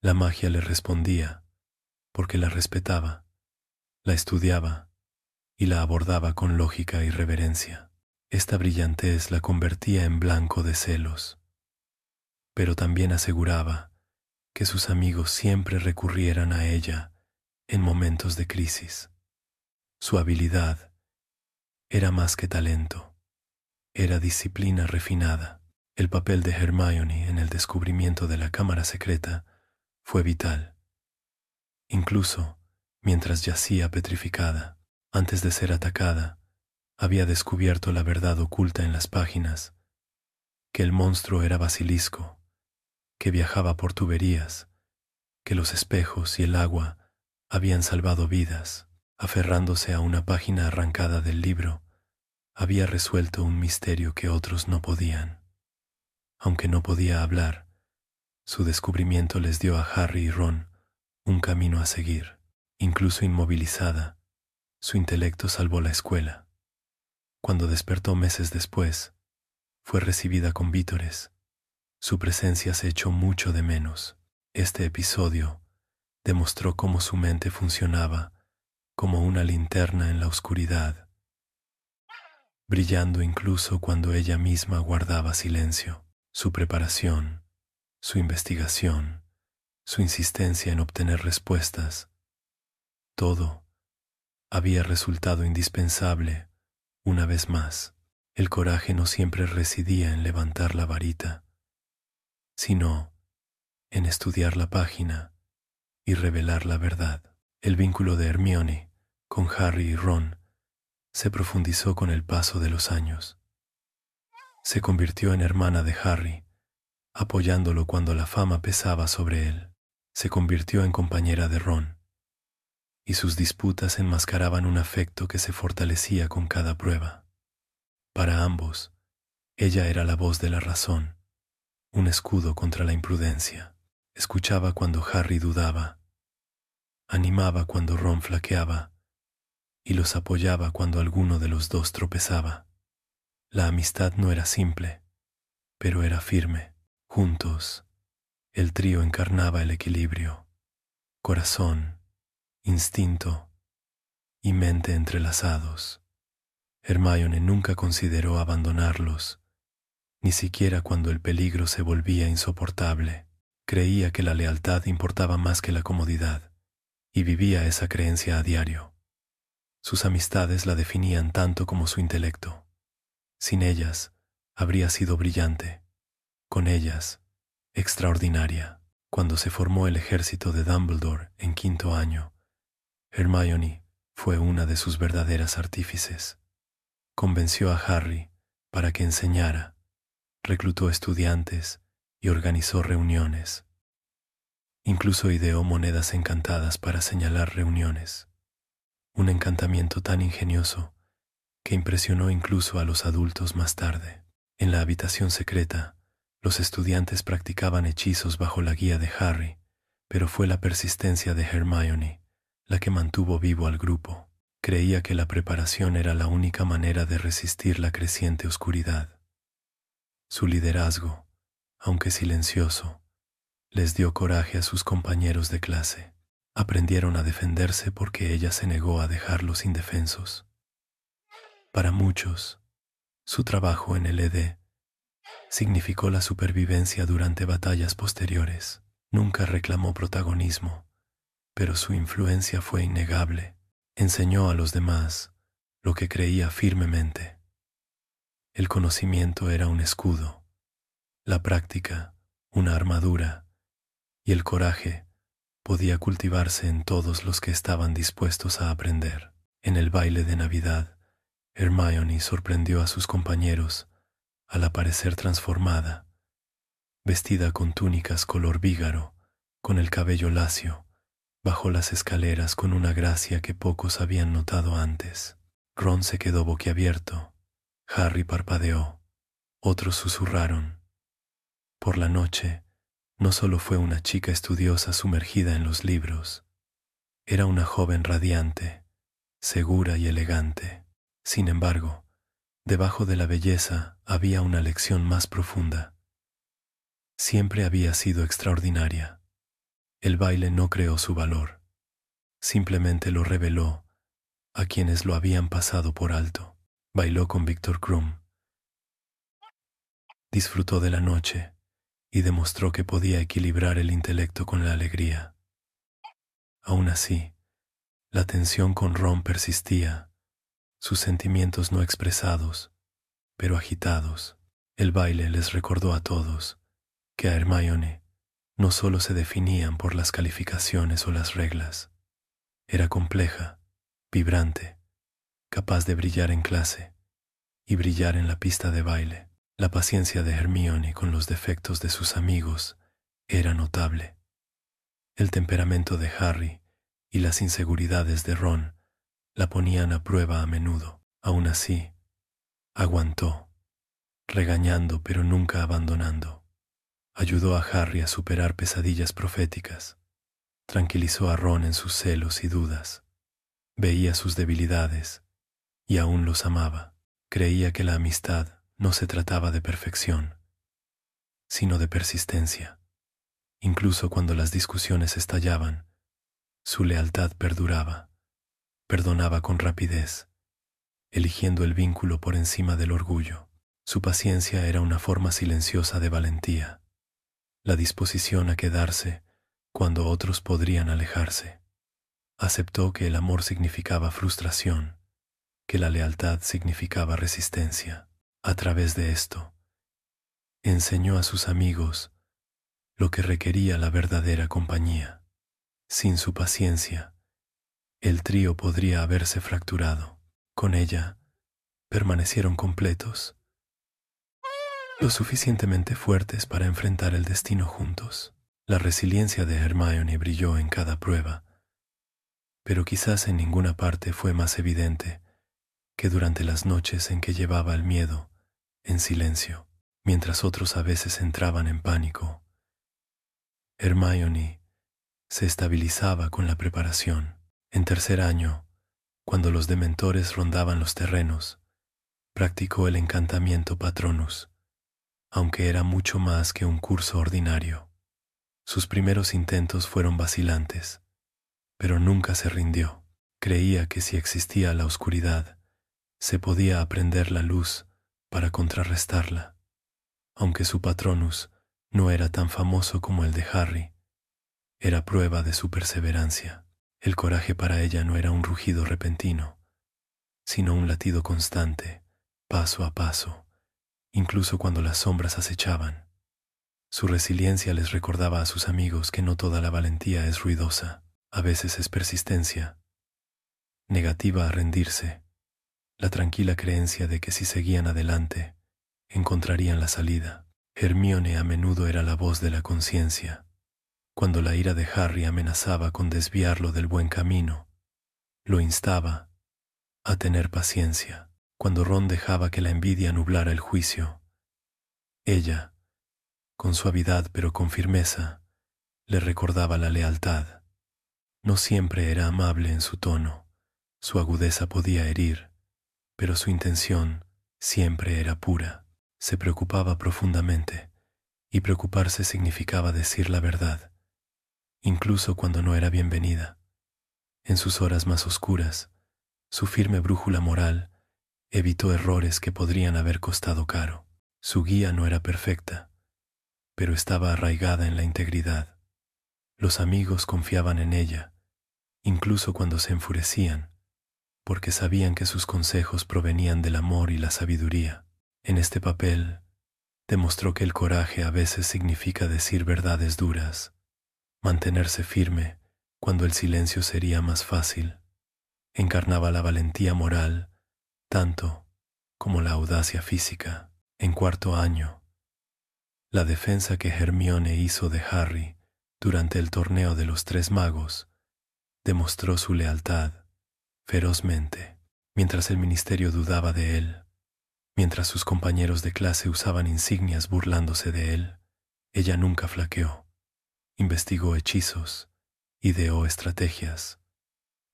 La magia le respondía, porque la respetaba, la estudiaba y la abordaba con lógica y reverencia. Esta brillantez la convertía en blanco de celos, pero también aseguraba que sus amigos siempre recurrieran a ella en momentos de crisis. Su habilidad era más que talento, era disciplina refinada. El papel de Hermione en el descubrimiento de la cámara secreta fue vital. Incluso mientras yacía petrificada, antes de ser atacada, había descubierto la verdad oculta en las páginas, que el monstruo era basilisco, que viajaba por tuberías, que los espejos y el agua habían salvado vidas. Aferrándose a una página arrancada del libro, había resuelto un misterio que otros no podían. Aunque no podía hablar, su descubrimiento les dio a Harry y Ron un camino a seguir. Incluso inmovilizada, su intelecto salvó la escuela. Cuando despertó meses después, fue recibida con vítores. Su presencia se echó mucho de menos. Este episodio demostró cómo su mente funcionaba como una linterna en la oscuridad, brillando incluso cuando ella misma guardaba silencio. Su preparación, su investigación, su insistencia en obtener respuestas, todo había resultado indispensable. Una vez más, el coraje no siempre residía en levantar la varita, sino en estudiar la página y revelar la verdad. El vínculo de Hermione con Harry y Ron se profundizó con el paso de los años. Se convirtió en hermana de Harry, apoyándolo cuando la fama pesaba sobre él. Se convirtió en compañera de Ron, y sus disputas enmascaraban un afecto que se fortalecía con cada prueba. Para ambos, ella era la voz de la razón, un escudo contra la imprudencia. Escuchaba cuando Harry dudaba, animaba cuando Ron flaqueaba, y los apoyaba cuando alguno de los dos tropezaba. La amistad no era simple, pero era firme. Juntos, el trío encarnaba el equilibrio, corazón, instinto y mente entrelazados. Hermione nunca consideró abandonarlos, ni siquiera cuando el peligro se volvía insoportable. Creía que la lealtad importaba más que la comodidad, y vivía esa creencia a diario. Sus amistades la definían tanto como su intelecto. Sin ellas, habría sido brillante. Con ellas, extraordinaria. Cuando se formó el ejército de Dumbledore en 5º año, Hermione fue una de sus verdaderas artífices. Convenció a Harry para que enseñara, reclutó estudiantes y organizó reuniones. Incluso ideó monedas encantadas para señalar reuniones. Un encantamiento tan ingenioso que impresionó incluso a los adultos más tarde. En la habitación secreta, los estudiantes practicaban hechizos bajo la guía de Harry, pero fue la persistencia de Hermione la que mantuvo vivo al grupo. Creía que la preparación era la única manera de resistir la creciente oscuridad. Su liderazgo, aunque silencioso, les dio coraje a sus compañeros de clase. Aprendieron a defenderse porque ella se negó a dejarlos indefensos. Para muchos, su trabajo en el ED significó la supervivencia durante batallas posteriores. Nunca reclamó protagonismo, pero su influencia fue innegable. Enseñó a los demás lo que creía firmemente. El conocimiento era un escudo, la práctica una armadura, y el coraje podía cultivarse en todos los que estaban dispuestos a aprender. En el baile de Navidad, Hermione sorprendió a sus compañeros al aparecer transformada, vestida con túnicas color vígaro, con el cabello lacio, bajó las escaleras con una gracia que pocos habían notado antes. Ron se quedó boquiabierto. Harry parpadeó. Otros susurraron. Por la noche, no solo fue una chica estudiosa sumergida en los libros, era una joven radiante, segura y elegante. Sin embargo, debajo de la belleza había una lección más profunda. Siempre había sido extraordinaria. El baile no creó su valor, simplemente lo reveló a quienes lo habían pasado por alto. Bailó con Viktor Krum, disfrutó de la noche y demostró que podía equilibrar el intelecto con la alegría. Aún así, la tensión con Ron persistía, sus sentimientos no expresados, pero agitados. El baile les recordó a todos que a Hermione no solo se definían por las calificaciones o las reglas. Era compleja, vibrante, capaz de brillar en clase y brillar en la pista de baile. La paciencia de Hermione con los defectos de sus amigos era notable. El temperamento de Harry y las inseguridades de Ron la ponían a prueba a menudo. Aún así, aguantó, regañando pero nunca abandonando. Ayudó a Harry a superar pesadillas proféticas. Tranquilizó a Ron en sus celos y dudas. Veía sus debilidades y aún los amaba. Creía que la amistad no se trataba de perfección, sino de persistencia. Incluso cuando las discusiones estallaban, su lealtad perduraba. Perdonaba con rapidez, eligiendo el vínculo por encima del orgullo. Su paciencia era una forma silenciosa de valentía, la disposición a quedarse cuando otros podrían alejarse. Aceptó que el amor significaba frustración, que la lealtad significaba resistencia. A través de esto, enseñó a sus amigos lo que requería la verdadera compañía. Sin su paciencia, el trío podría haberse fracturado. Con ella, permanecieron completos, lo suficientemente fuertes para enfrentar el destino juntos. La resiliencia de Hermione brilló en cada prueba, pero quizás en ninguna parte fue más evidente que durante las noches en que llevaba el miedo en silencio, mientras otros a veces entraban en pánico. Hermione se estabilizaba con la preparación. En tercer año, cuando los dementores rondaban los terrenos, practicó el encantamiento Patronus, aunque era mucho más que un curso ordinario. Sus primeros intentos fueron vacilantes, pero nunca se rindió. Creía que si existía la oscuridad, se podía aprender la luz para contrarrestarla. Aunque su Patronus no era tan famoso como el de Harry, era prueba de su perseverancia. El coraje para ella no era un rugido repentino, sino un latido constante, paso a paso, incluso cuando las sombras acechaban. Su resiliencia les recordaba a sus amigos que no toda la valentía es ruidosa, a veces es persistencia, negativa a rendirse, la tranquila creencia de que si seguían adelante, encontrarían la salida. Hermione a menudo era la voz de la conciencia. Cuando la ira de Harry amenazaba con desviarlo del buen camino, lo instaba a tener paciencia. Cuando Ron dejaba que la envidia nublara el juicio, ella, con suavidad pero con firmeza, le recordaba la lealtad. No siempre era amable en su tono, su agudeza podía herir, pero su intención siempre era pura. Se preocupaba profundamente, y preocuparse significaba decir la verdad, incluso cuando no era bienvenida. En sus horas más oscuras, su firme brújula moral evitó errores que podrían haber costado caro. Su guía no era perfecta, pero estaba arraigada en la integridad. Los amigos confiaban en ella, incluso cuando se enfurecían, porque sabían que sus consejos provenían del amor y la sabiduría. En este papel, demostró que el coraje a veces significa decir verdades duras, mantenerse firme cuando el silencio sería más fácil. Encarnaba la valentía moral, tanto como la audacia física. En cuarto año, La defensa que Hermione hizo de Harry durante el torneo de los Tres Magos demostró su lealtad ferozmente. Mientras el ministerio dudaba de él, mientras sus compañeros de clase usaban insignias burlándose de él, ella nunca flaqueó. Investigó hechizos, ideó estrategias,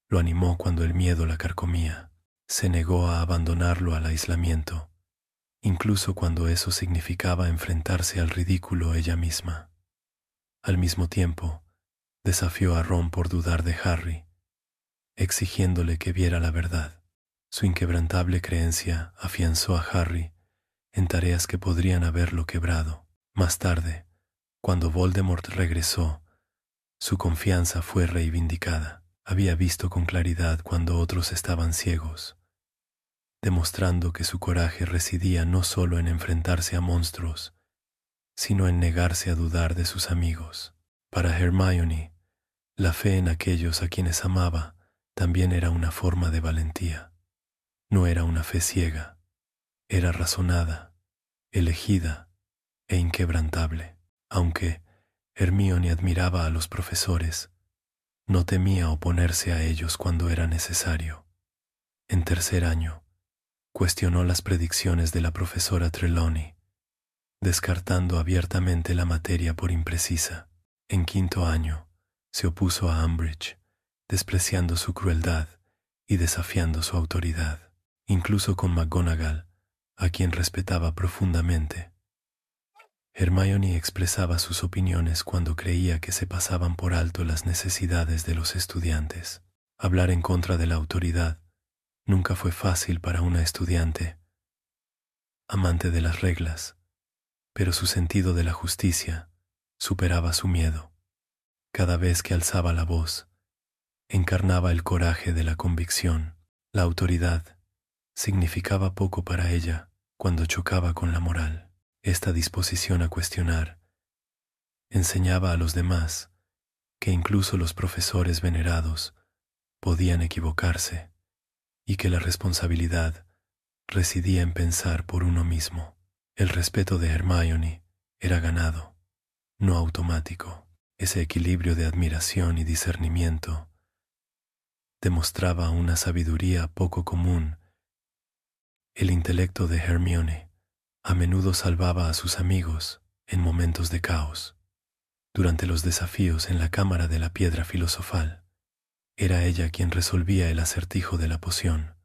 lo animó cuando el miedo la carcomía, se negó a abandonarlo al aislamiento, incluso cuando eso significaba enfrentarse al ridículo ella misma. Al mismo tiempo, desafió a Ron por dudar de Harry, exigiéndole que viera la verdad. Su inquebrantable creencia afianzó a Harry en tareas que podrían haberlo quebrado. Más tarde, cuando Voldemort regresó, su confianza fue reivindicada. Había visto con claridad cuando otros estaban ciegos, demostrando que su coraje residía no solo en enfrentarse a monstruos, sino en negarse a dudar de sus amigos. Para Hermione, la fe en aquellos a quienes amaba también era una forma de valentía. No era una fe ciega, era razonada, elegida e inquebrantable. Aunque Hermione admiraba a los profesores, no temía oponerse a ellos cuando era necesario. En tercer año, cuestionó las predicciones de la profesora Trelawney, descartando abiertamente la materia por imprecisa. En quinto año, se opuso a Umbridge, despreciando su crueldad y desafiando su autoridad. Incluso con McGonagall, a quien respetaba profundamente. Hermione expresaba sus opiniones cuando creía que se pasaban por alto las necesidades de los estudiantes. Hablar en contra de la autoridad nunca fue fácil para una estudiante, amante de las reglas, pero su sentido de la justicia superaba su miedo. Cada vez que alzaba la voz, encarnaba el coraje de la convicción. La autoridad significaba poco para ella cuando chocaba con la moral. Esta disposición a cuestionar enseñaba a los demás que incluso los profesores venerados podían equivocarse y que la responsabilidad residía en pensar por uno mismo. El respeto de Hermione era ganado, no automático. Ese equilibrio de admiración y discernimiento demostraba una sabiduría poco común. El intelecto de Hermione a menudo salvaba a sus amigos en momentos de caos. Durante los desafíos en la Cámara de la Piedra Filosofal, era ella quien resolvía el acertijo de la poción,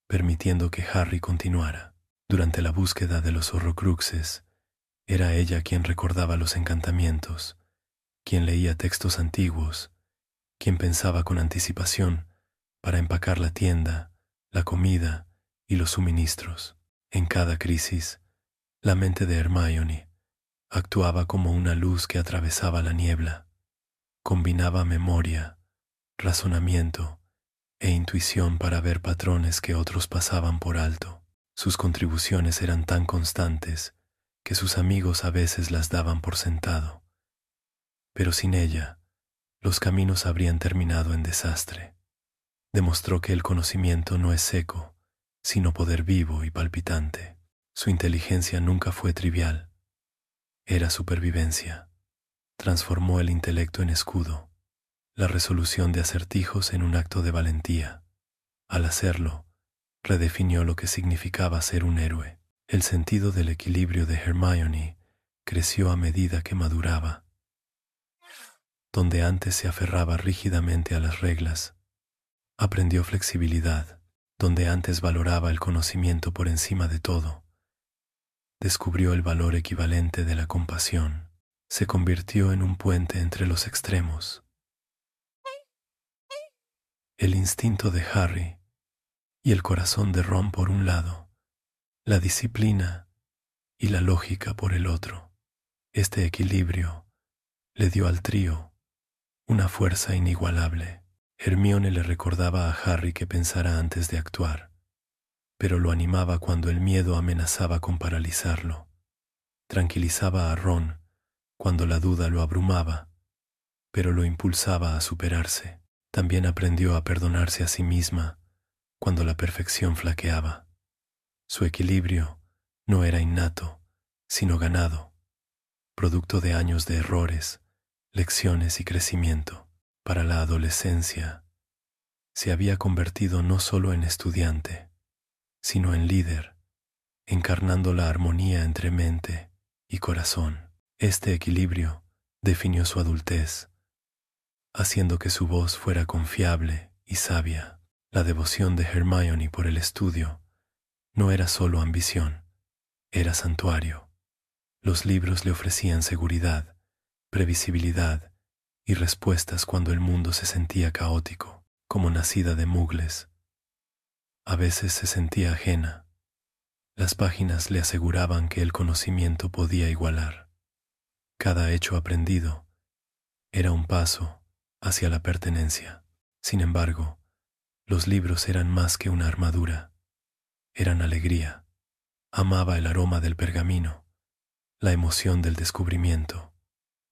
permitiendo que Harry continuara. Durante la búsqueda de los Horrocruxes, era ella quien recordaba los encantamientos, quien leía textos antiguos, quien pensaba con anticipación para empacar la tienda, la comida y los suministros. En cada crisis, la mente de Hermione actuaba como una luz que atravesaba la niebla. Combinaba memoria, razonamiento e intuición para ver patrones que otros pasaban por alto. Sus contribuciones eran tan constantes que sus amigos a veces las daban por sentado. Pero sin ella, los caminos habrían terminado en desastre. Demostró que el conocimiento no es seco, sino poder vivo y palpitante. Su inteligencia nunca fue trivial. Era supervivencia. Transformó el intelecto en escudo, la resolución de acertijos en un acto de valentía. Al hacerlo, redefinió lo que significaba ser un héroe. El sentido del equilibrio de Hermione creció a medida que maduraba. Donde antes se aferraba rígidamente a las reglas, aprendió flexibilidad. Donde antes valoraba el conocimiento por encima de todo, descubrió el valor equivalente de la compasión. Se convirtió en un puente entre los extremos. El instinto de Harry y el corazón de Ron por un lado, la disciplina y la lógica por el otro. Este equilibrio le dio al trío una fuerza inigualable. Hermione le recordaba a Harry que pensara antes de actuar, pero lo animaba cuando el miedo amenazaba con paralizarlo. Tranquilizaba a Ron cuando la duda lo abrumaba, pero lo impulsaba a superarse. También aprendió a perdonarse a sí misma cuando la perfección flaqueaba. Su equilibrio no era innato, sino ganado. producto de años de errores, lecciones y crecimiento. Para la adolescencia, se había convertido no solo en estudiante, sino en líder, encarnando la armonía entre mente y corazón. Este equilibrio definió su adultez, haciendo que su voz fuera confiable y sabia. La devoción de Hermione por el estudio no era solo ambición, era santuario. Los libros le ofrecían seguridad, previsibilidad y respuestas cuando el mundo se sentía caótico. Como nacida de mugles, a veces se sentía ajena. Las páginas le aseguraban que el conocimiento podía igualar. Cada hecho aprendido era un paso hacia la pertenencia. Sin embargo, los libros eran más que una armadura, eran alegría. Amaba el aroma del pergamino, la emoción del descubrimiento,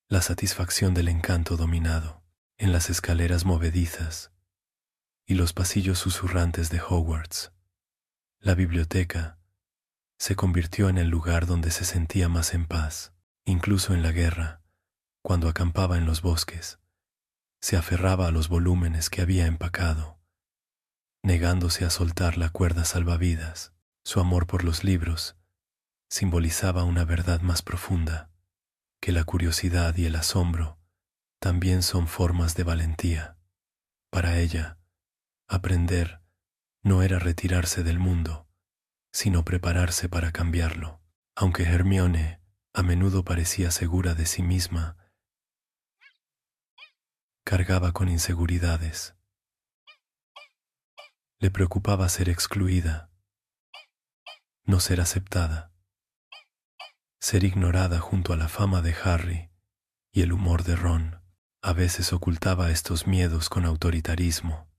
la satisfacción del encanto dominado. En las escaleras movedizas y los pasillos susurrantes de Hogwarts, la biblioteca se convirtió en el lugar donde se sentía más en paz. Incluso en la guerra, cuando acampaba en los bosques, se aferraba a los volúmenes que había empacado, negándose a soltar la cuerda salvavidas. Su amor por los libros simbolizaba una verdad más profunda, que la curiosidad y el asombro también son formas de valentía. Para ella, aprender no era retirarse del mundo, sino prepararse para cambiarlo. Aunque Hermione a menudo parecía segura de sí misma, cargaba con inseguridades. Le preocupaba ser excluida, no ser aceptada, ser ignorada junto a la fama de Harry y el humor de Ron. A veces ocultaba estos miedos con autoritarismo,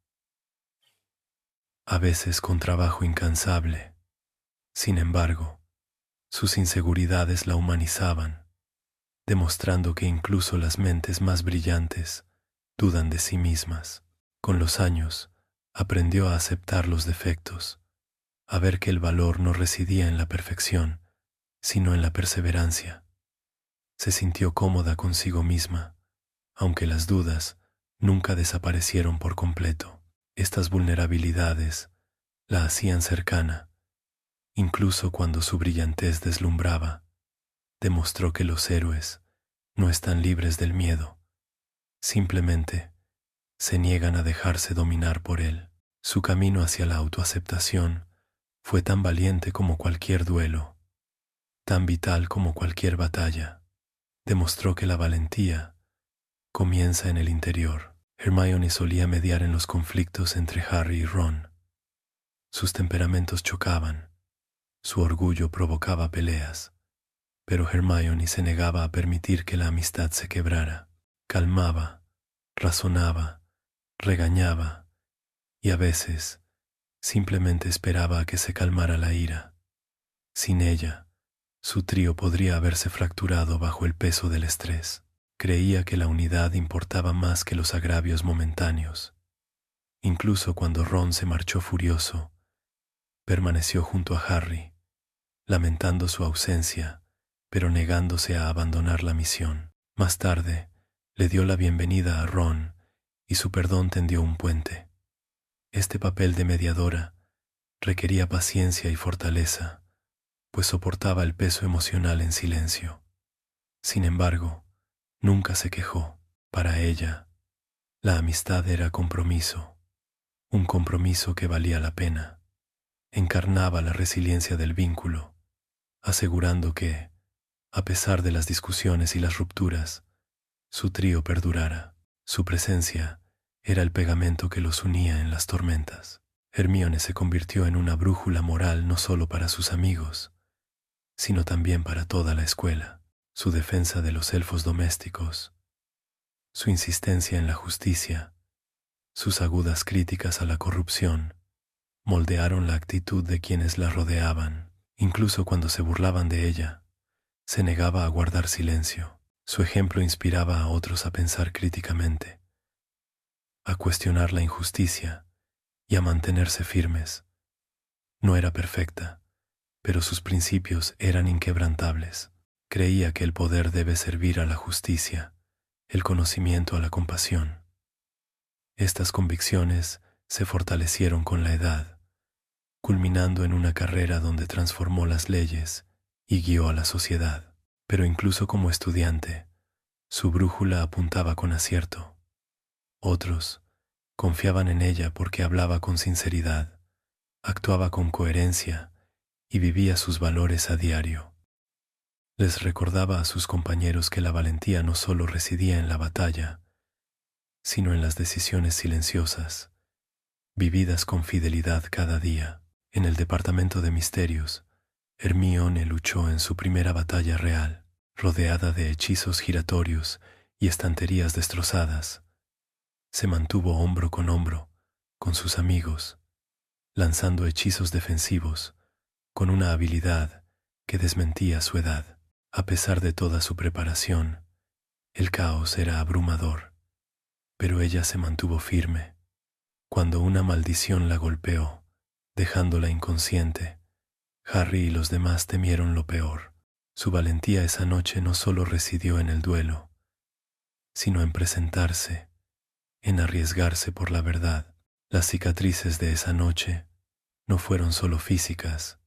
a veces con trabajo incansable. Sin embargo, sus inseguridades la humanizaban, demostrando que incluso las mentes más brillantes dudan de sí mismas. Con los años, aprendió a aceptar los defectos, a ver que el valor no residía en la perfección, sino en la perseverancia. Se sintió cómoda consigo misma, aunque las dudas nunca desaparecieron por completo. Estas vulnerabilidades la hacían cercana. Incluso cuando su brillantez deslumbraba, demostró que los héroes no están libres del miedo, simplemente se niegan a dejarse dominar por él. Su camino hacia la autoaceptación fue tan valiente como cualquier duelo, tan vital como cualquier batalla. Demostró que la valentía comienza en el interior. Hermione solía mediar en los conflictos entre Harry y Ron. Sus temperamentos chocaban, su orgullo provocaba peleas, pero Hermione se negaba a permitir que la amistad se quebrara. Calmaba, razonaba, regañaba y a veces simplemente esperaba a que se calmara la ira. Sin ella, su trío podría haberse fracturado bajo el peso del estrés. Creía que la unidad importaba más que los agravios momentáneos. Incluso cuando Ron se marchó furioso, permaneció junto a Harry, lamentando su ausencia, pero negándose a abandonar la misión. Más tarde, le dio la bienvenida a Ron y su perdón tendió un puente. Este papel de mediadora requería paciencia y fortaleza, pues soportaba el peso emocional en silencio. Sin embargo, nunca se quejó. Para ella, la amistad era compromiso, un compromiso que valía la pena. Encarnaba la resiliencia del vínculo, asegurando que, a pesar de las discusiones y las rupturas, su trío perdurara. Su presencia era el pegamento que los unía en las tormentas. Hermione se convirtió en una brújula moral no solo para sus amigos, sino también para toda la escuela. Su defensa de los elfos domésticos, su insistencia en la justicia, sus agudas críticas a la corrupción, moldearon la actitud de quienes la rodeaban. Incluso cuando se burlaban de ella, se negaba a guardar silencio. Su ejemplo inspiraba a otros a pensar críticamente, a cuestionar la injusticia y a mantenerse firmes. No era perfecta, pero sus principios eran inquebrantables. Creía que el poder debe servir a la justicia, el conocimiento a la compasión. Estas convicciones se fortalecieron con la edad, culminando en una carrera donde transformó las leyes y guió a la sociedad. Pero incluso como estudiante, su brújula apuntaba con acierto. Otros confiaban en ella porque hablaba con sinceridad, actuaba con coherencia y vivía sus valores a diario. Les recordaba a sus compañeros que la valentía no solo residía en la batalla, sino en las decisiones silenciosas, vividas con fidelidad cada día. En el departamento de misterios, Hermione luchó en su primera batalla real, rodeada de hechizos giratorios y estanterías destrozadas. Se mantuvo hombro con sus amigos, lanzando hechizos defensivos, con una habilidad que desmentía su edad. A pesar de toda su preparación, el caos era abrumador, pero ella se mantuvo firme. Cuando una maldición la golpeó, dejándola inconsciente, Harry y los demás temieron lo peor. Su valentía esa noche no solo residió en el duelo, sino en presentarse, en arriesgarse por la verdad. Las cicatrices de esa noche no fueron solo físicas,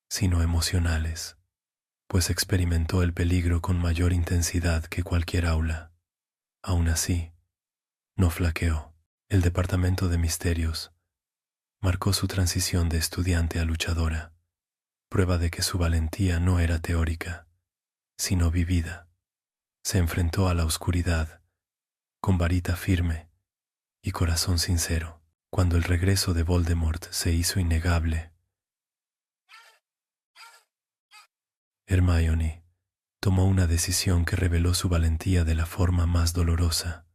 sino emocionales, pues experimentó el peligro con mayor intensidad que cualquier aula. Aún así, no flaqueó. El departamento de misterios marcó su transición de estudiante a luchadora, prueba de que su valentía no era teórica, sino vivida. Se enfrentó a la oscuridad con varita firme y corazón sincero. Cuando el regreso de Voldemort se hizo innegable, Hermione tomó una decisión que reveló su valentía de la forma más dolorosa.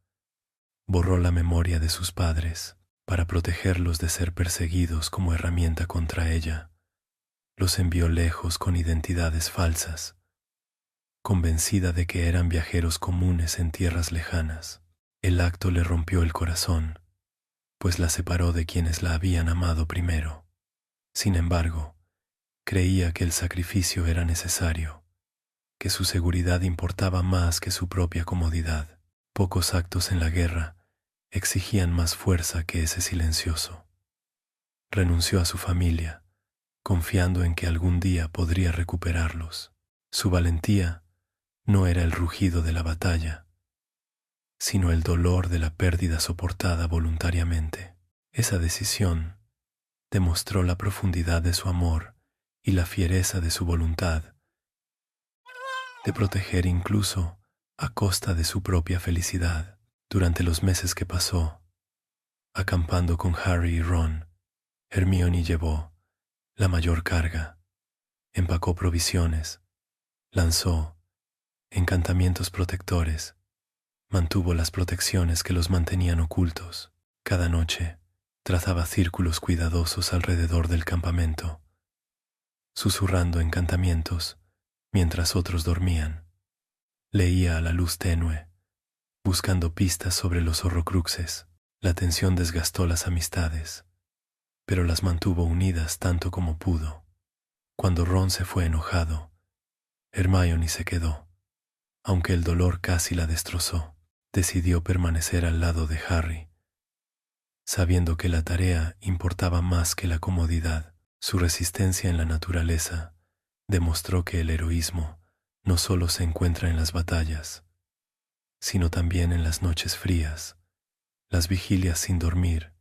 Borró la memoria de sus padres para protegerlos de ser perseguidos como herramienta contra ella. Los envió lejos con identidades falsas, convencida de que eran viajeros comunes en tierras lejanas. El acto le rompió el corazón, pues la separó de quienes la habían amado primero. Sin embargo, creía que el sacrificio era necesario, que su seguridad importaba más que su propia comodidad. Pocos actos en la guerra exigían más fuerza que ese silencioso. Renunció a su familia, confiando en que algún día podría recuperarlos. Su valentía no era el rugido de la batalla, sino el dolor de la pérdida soportada voluntariamente. Esa decisión demostró la profundidad de su amor y la fiereza de su voluntad de proteger incluso a costa de su propia felicidad. Durante los meses que pasó acampando con Harry y Ron, Hermione llevó la mayor carga, empacó provisiones, lanzó encantamientos protectores, mantuvo las protecciones que los mantenían ocultos. Cada noche trazaba círculos cuidadosos alrededor del campamento, susurrando encantamientos mientras otros dormían. Leía a la luz tenue, buscando pistas sobre los horrocruxes. La tensión desgastó las amistades, pero las mantuvo unidas tanto como pudo. Cuando Ron se fue enojado, Hermione se quedó. Aunque el dolor casi la destrozó, decidió permanecer al lado de Harry, sabiendo que la tarea importaba más que la comodidad. Su resistencia en la naturaleza demostró que el heroísmo no solo se encuentra en las batallas, sino también en las noches frías, las vigilias sin dormir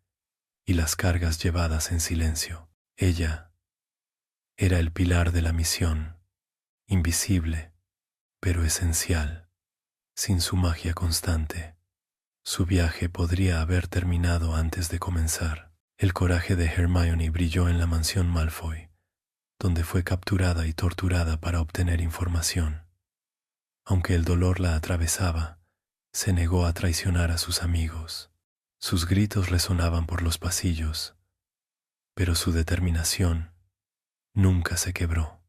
y las cargas llevadas en silencio. Ella era el pilar de la misión, invisible, pero esencial. Sin su magia constante, su viaje podría haber terminado antes de comenzar. El coraje de Hermione brilló en la mansión Malfoy, donde fue capturada y torturada para obtener información. Aunque el dolor la atravesaba, se negó a traicionar a sus amigos. Sus gritos resonaban por los pasillos, pero su determinación nunca se quebró.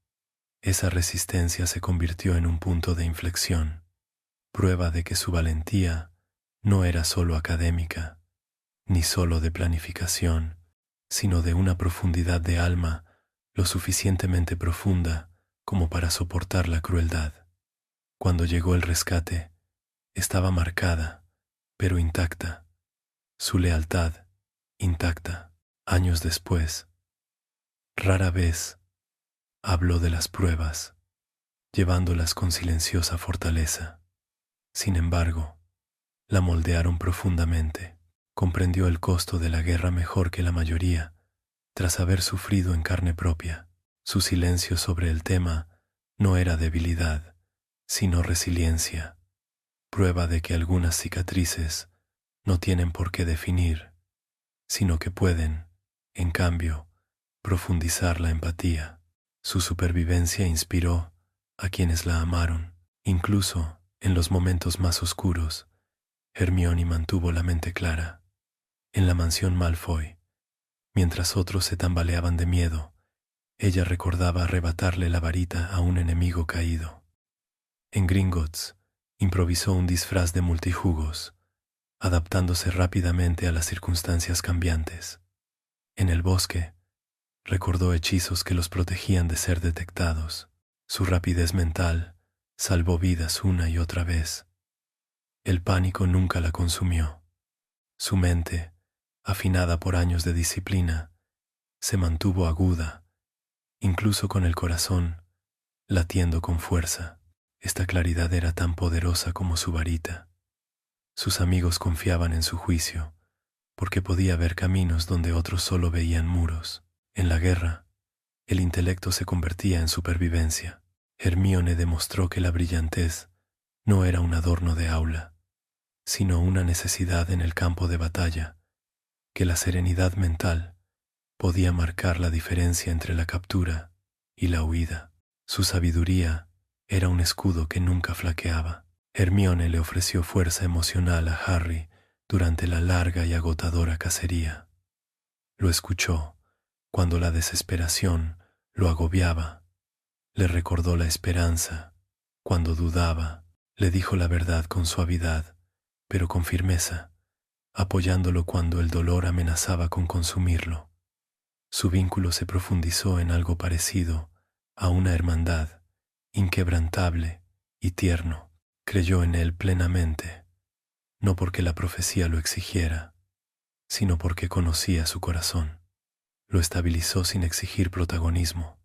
Esa resistencia se convirtió en un punto de inflexión, prueba de que su valentía no era solo académica, ni solo de planificación, sino de una profundidad de alma lo suficientemente profunda como para soportar la crueldad. Cuando llegó el rescate, estaba marcada, pero intacta. Su lealtad, intacta. Años después, rara vez habló de las pruebas, llevándolas con silenciosa fortaleza. Sin embargo, la moldearon profundamente. Comprendió el costo de la guerra mejor que la mayoría, tras haber sufrido en carne propia. Su silencio sobre el tema no era debilidad, sino resiliencia, prueba de que algunas cicatrices no tienen por qué definir, sino que pueden, en cambio, profundizar la empatía. Su supervivencia inspiró a quienes la amaron. Incluso en los momentos más oscuros, Hermione mantuvo la mente clara. En la mansión Malfoy, mientras otros se tambaleaban de miedo, ella recordaba arrebatarle la varita a un enemigo caído. En Gringotts, improvisó un disfraz de multijugos, adaptándose rápidamente a las circunstancias cambiantes. En el bosque, recordó hechizos que los protegían de ser detectados. Su rapidez mental salvó vidas una y otra vez. El pánico nunca la consumió. Su mente, afinada por años de disciplina, se mantuvo aguda, incluso con el corazón latiendo con fuerza. Esta claridad era tan poderosa como su varita. Sus amigos confiaban en su juicio, porque podía ver caminos donde otros solo veían muros. En la guerra, el intelecto se convertía en supervivencia. Hermione demostró que la brillantez no era un adorno de aula, sino una necesidad en el campo de batalla, que la serenidad mental podía marcar la diferencia entre la captura y la huida. Su sabiduría era un escudo que nunca flaqueaba. Hermione le ofreció fuerza emocional a Harry durante la larga y agotadora cacería. Lo escuchó cuando la desesperación lo agobiaba. Le recordó la esperanza cuando dudaba. Le dijo la verdad con suavidad, pero con firmeza, apoyándolo cuando el dolor amenazaba con consumirlo. Su vínculo se profundizó en algo parecido a una hermandad, inquebrantable y tierno. Creyó en él plenamente, no porque la profecía lo exigiera, sino porque conocía su corazón. Lo estabilizó sin exigir protagonismo,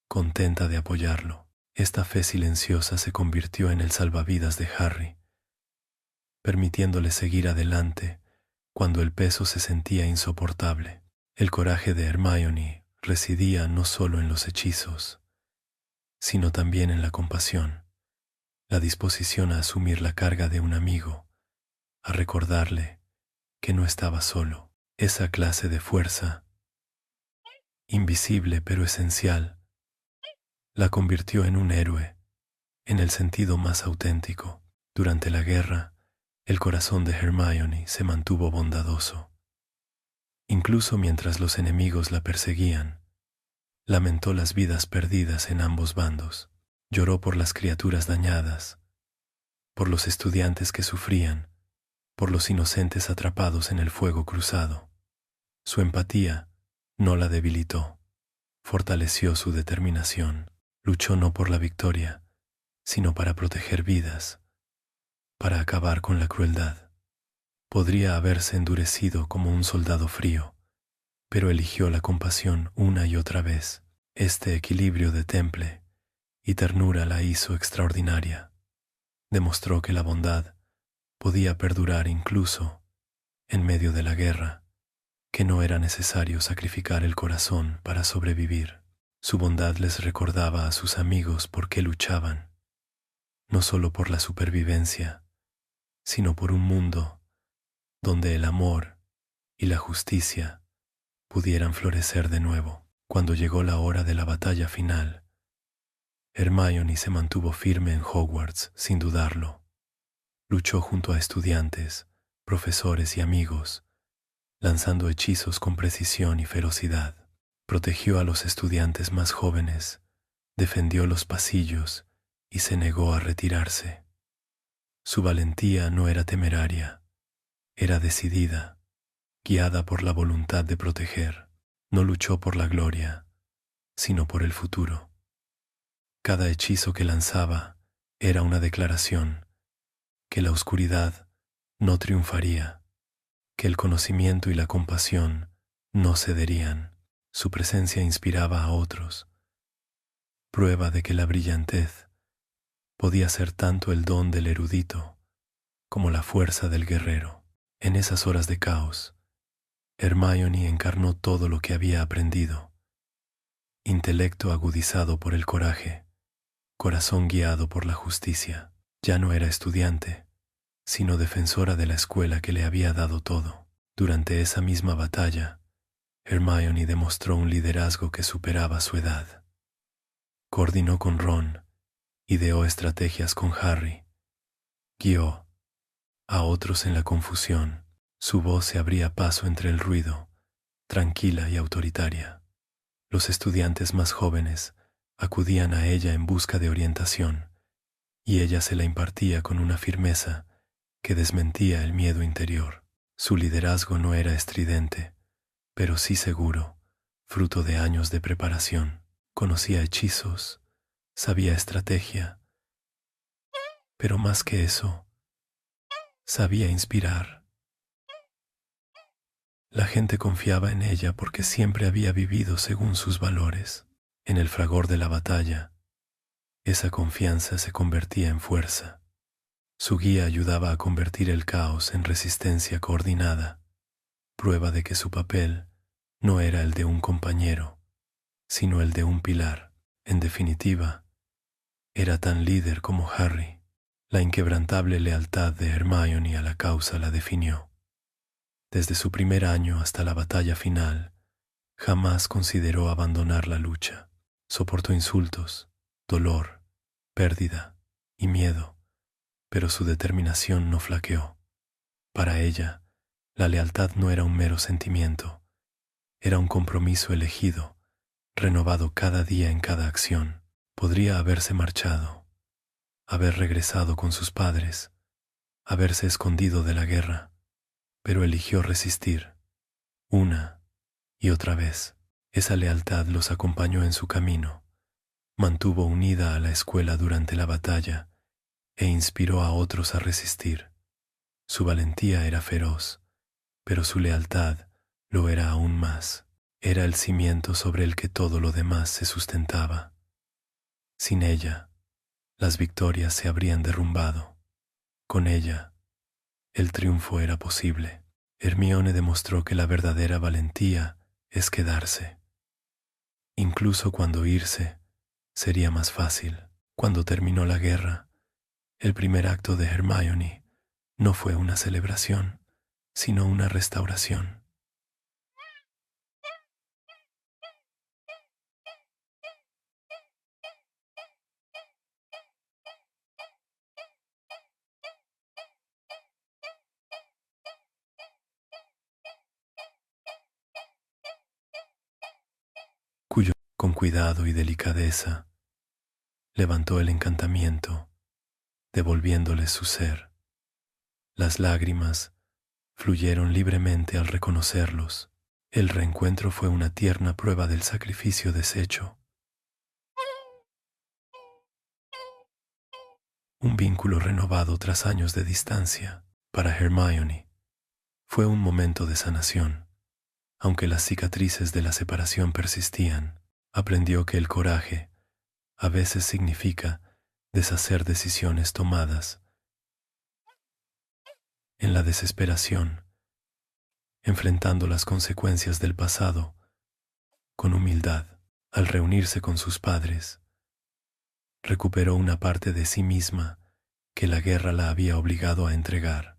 contenta de apoyarlo. Esta fe silenciosa se convirtió en el salvavidas de Harry, permitiéndole seguir adelante cuando el peso se sentía insoportable. El coraje de Hermione residía no solo en los hechizos, sino también en la compasión, la disposición a asumir la carga de un amigo, a recordarle que no estaba solo. Esa clase de fuerza, invisible pero esencial, la convirtió en un héroe, en el sentido más auténtico. Durante la guerra, el corazón de Hermione se mantuvo bondadoso. Incluso mientras los enemigos la perseguían, lamentó las vidas perdidas en ambos bandos. Lloró por las criaturas dañadas, por los estudiantes que sufrían, por los inocentes atrapados en el fuego cruzado. Su empatía no la debilitó, fortaleció su determinación. Luchó no por la victoria, sino para proteger vidas, para acabar con la crueldad. Podría haberse endurecido como un soldado frío, pero eligió la compasión una y otra vez. Este equilibrio de temple y ternura la hizo extraordinaria. Demostró que la bondad podía perdurar incluso en medio de la guerra, que no era necesario sacrificar el corazón para sobrevivir. Su bondad les recordaba a sus amigos por qué luchaban, no solo por la supervivencia, sino por un mundo donde el amor y la justicia pudieran florecer de nuevo. Cuando llegó la hora de la batalla final, Hermione se mantuvo firme en Hogwarts sin dudarlo. Luchó junto a estudiantes, profesores y amigos, lanzando hechizos con precisión y ferocidad. Protegió a los estudiantes más jóvenes, defendió los pasillos y se negó a retirarse. Su valentía no era temeraria, era decidida, guiada por la voluntad de proteger. No luchó por la gloria, sino por el futuro. Cada hechizo que lanzaba Era una declaración que la oscuridad no triunfaría, que el conocimiento y la compasión no cederían. Su presencia inspiraba a otros, prueba de que la brillantez podía ser tanto el don del erudito como la fuerza del guerrero. En esas horas de caos, Hermione encarnó todo lo que había aprendido: intelecto agudizado por el coraje, corazón guiado por la justicia. Ya no era estudiante, sino defensora de la escuela que le había dado todo. Durante esa misma batalla, Hermione demostró un liderazgo que superaba su edad. Coordinó con Ron, ideó estrategias con Harry, guió a otros en la confusión. Su voz se abría paso entre el ruido, tranquila y autoritaria. Los estudiantes más jóvenes acudían a ella en busca de orientación, y ella se la impartía con una firmeza que desmentía el miedo interior. Su liderazgo no era estridente, pero sí seguro, fruto de años de preparación. Conocía hechizos, sabía estrategia, pero más que eso, sabía inspirar. La gente confiaba en ella porque siempre había vivido según sus valores. En el fragor de la batalla, esa confianza se convertía en fuerza. Su guía ayudaba a convertir el caos en resistencia coordinada, prueba de que su papel no era el de un compañero, sino el de un pilar. En definitiva, era tan líder como Harry. La inquebrantable lealtad de Hermione a la causa la definió. Desde su primer año hasta la batalla final, jamás consideró abandonar la lucha. Soportó insultos, dolor, pérdida y miedo, pero su determinación no flaqueó. Para ella, la lealtad no era un mero sentimiento, era un compromiso elegido, renovado cada día en cada acción. Podría haberse marchado, haber regresado con sus padres, haberse escondido de la guerra, pero eligió resistir, una y otra vez. Esa lealtad los acompañó en su camino, mantuvo unida a la escuela durante la batalla e inspiró a otros a resistir. Su valentía era feroz, pero su lealtad lo era aún más. Era el cimiento sobre el que todo lo demás se sustentaba. Sin ella, las victorias se habrían derrumbado. Con ella, el triunfo era posible. Hermione demostró que la verdadera valentía es quedarse, incluso cuando irse sería más fácil. Cuando terminó la guerra, el primer acto de Hermione no fue una celebración, sino una restauración. Con cuidado y delicadeza, levantó el encantamiento, devolviéndole su ser. Las lágrimas fluyeron libremente al reconocerlos. El reencuentro fue una tierna prueba del sacrificio deshecho. Un vínculo renovado tras años de distancia. Para Hermione, fue un momento de sanación. Aunque las cicatrices de la separación persistían, aprendió que el coraje a veces significa deshacer decisiones tomadas en la desesperación, enfrentando las consecuencias del pasado con humildad. Al reunirse con sus padres, recuperó una parte de sí misma que la guerra la había obligado a entregar.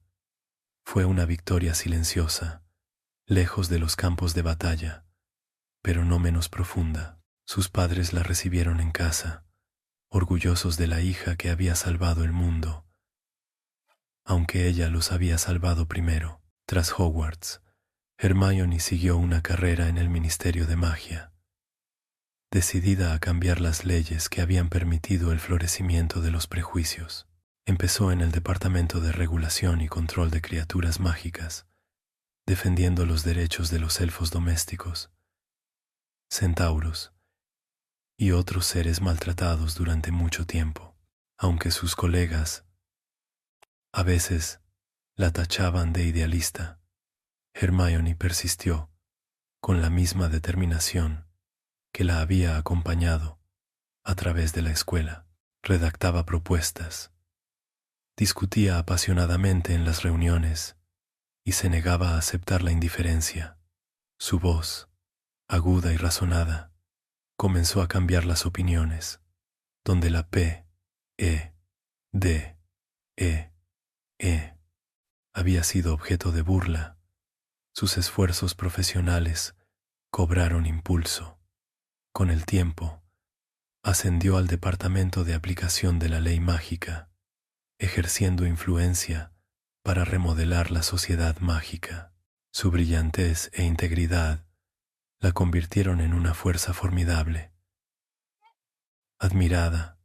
Fue una victoria silenciosa, lejos de los campos de batalla, pero no menos profunda. Sus padres la recibieron en casa, orgullosos de la hija que había salvado el mundo, aunque ella los había salvado primero. Tras Hogwarts, Hermione siguió una carrera en el Ministerio de Magia, decidida a cambiar las leyes que habían permitido el florecimiento de los prejuicios. Empezó en el Departamento de Regulación y Control de Criaturas Mágicas, defendiendo los derechos de los elfos domésticos, centauros y otros seres maltratados durante mucho tiempo. Aunque sus colegas a veces la tachaban de idealista, Hermione persistió con la misma determinación que la había acompañado a través de la escuela. Redactaba propuestas, discutía apasionadamente en las reuniones y se negaba a aceptar la indiferencia. Su voz, aguda y razonada, comenzó a cambiar las opiniones, donde la P, E, D, E había sido objeto de burla. Sus esfuerzos profesionales cobraron impulso. Con el tiempo, ascendió al departamento de aplicación de la ley mágica, ejerciendo influencia para remodelar la sociedad mágica. Su brillantez e integridad la convirtieron en una fuerza formidable, admirada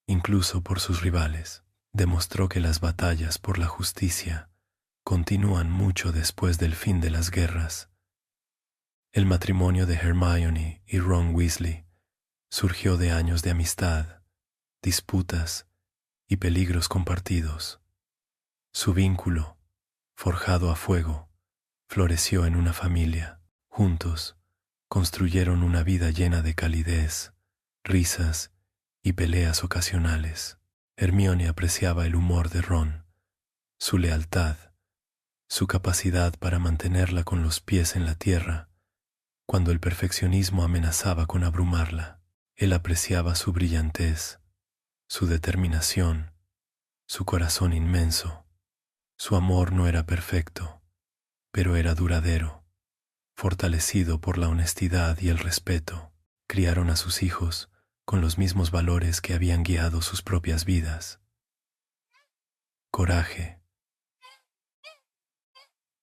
incluso por sus rivales. Demostró que las batallas por la justicia continúan mucho después del fin de las guerras. El matrimonio de Hermione y Ron Weasley surgió de años de amistad, disputas y peligros compartidos. Su vínculo, forjado a fuego, floreció en una familia. Juntos, construyeron una vida llena de calidez, risas y peleas ocasionales. Hermione apreciaba el humor de Ron, su lealtad, su capacidad para mantenerla con los pies en la tierra cuando el perfeccionismo amenazaba con abrumarla. Él apreciaba su brillantez, su determinación, su corazón inmenso. Su amor no era perfecto, pero era duradero, fortalecido por la honestidad y el respeto. Criaron a sus hijos con los mismos valores que habían guiado sus propias vidas: coraje,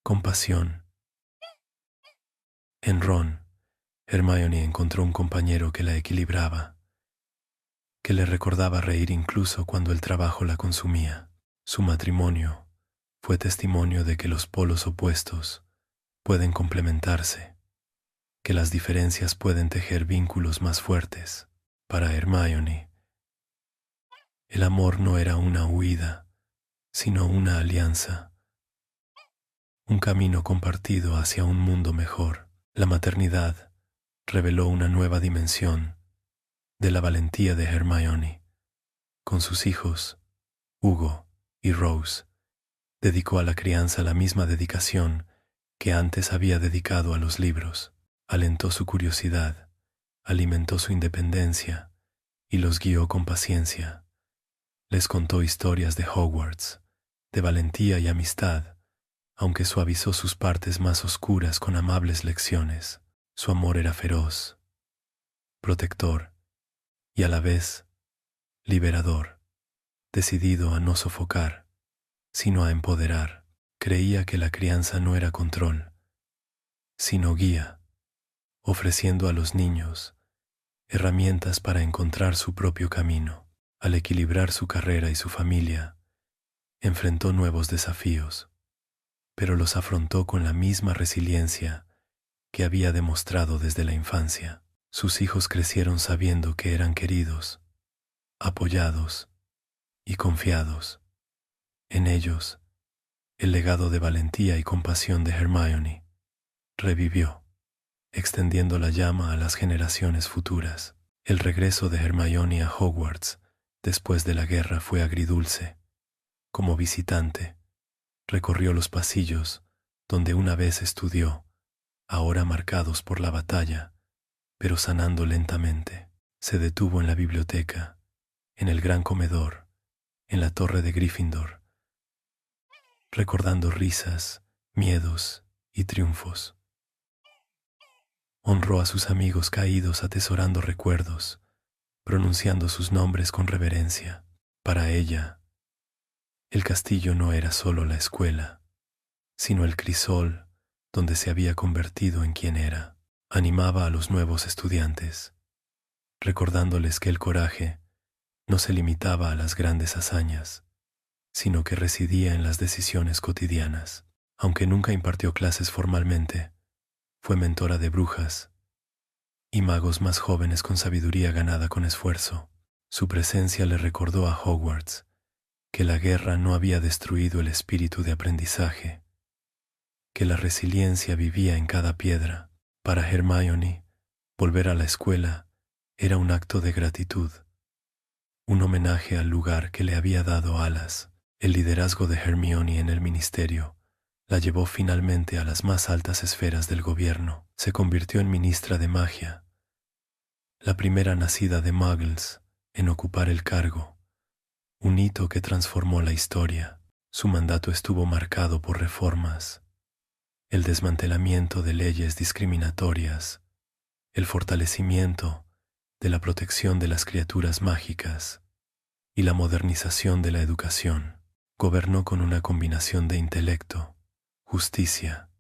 compasión. En Ron, Hermione encontró un compañero que la equilibraba, que le recordaba reír incluso cuando el trabajo la consumía. Su matrimonio fue testimonio de que los polos opuestos pueden complementarse, que las diferencias pueden tejer vínculos más fuertes. Para Hermione, el amor no era una huida, sino una alianza, un camino compartido hacia un mundo mejor. La maternidad reveló una nueva dimensión de la valentía de Hermione. Con sus hijos, Hugo y Rose, dedicó a la crianza la misma dedicación que antes había dedicado a los libros. Alentó su curiosidad, alimentó su independencia y los guió con paciencia. Les contó historias de Hogwarts, de valentía y amistad, aunque suavizó sus partes más oscuras con amables lecciones. Su amor era feroz, protector y a la vez liberador, decidido a no sofocar, sino a empoderar. Creía que la crianza no era control, sino guía, ofreciendo a los niños herramientas para encontrar su propio camino. Al equilibrar su carrera y su familia, enfrentó nuevos desafíos, pero los afrontó con la misma resiliencia que había demostrado desde la infancia. Sus hijos crecieron sabiendo que eran queridos, apoyados y confiados. En ellos, el legado de valentía y compasión de Hermione revivió, extendiendo la llama a las generaciones futuras. El regreso de Hermione a Hogwarts después de la guerra fue agridulce. Como visitante, recorrió los pasillos donde una vez estudió, ahora marcados por la batalla, pero sanando lentamente. Se detuvo en la biblioteca, en el gran comedor, en la torre de Gryffindor, recordando risas, miedos y triunfos. Honró a sus amigos caídos atesorando recuerdos, pronunciando sus nombres con reverencia. Para ella, el castillo no era solo la escuela, sino el crisol donde se había convertido en quien era. Animaba a los nuevos estudiantes, recordándoles que el coraje no se limitaba a las grandes hazañas, sino que residía en las decisiones cotidianas. Aunque nunca impartió clases formalmente, fue mentora de brujas y magos más jóvenes con sabiduría ganada con esfuerzo. Su presencia le recordó a Hogwarts que la guerra no había destruido el espíritu de aprendizaje, que la resiliencia vivía en cada piedra. Para Hermione, volver a la escuela era un acto de gratitud, un homenaje al lugar que le había dado alas. El liderazgo de Hermione en el ministerio la llevó finalmente a las más altas esferas del gobierno. Se convirtió en ministra de magia, la primera nacida de Muggles en ocupar el cargo, un hito que transformó la historia. Su mandato estuvo marcado por reformas, el desmantelamiento de leyes discriminatorias, el fortalecimiento de la protección de las criaturas mágicas y la modernización de la educación. Gobernó con una combinación de intelecto, justicia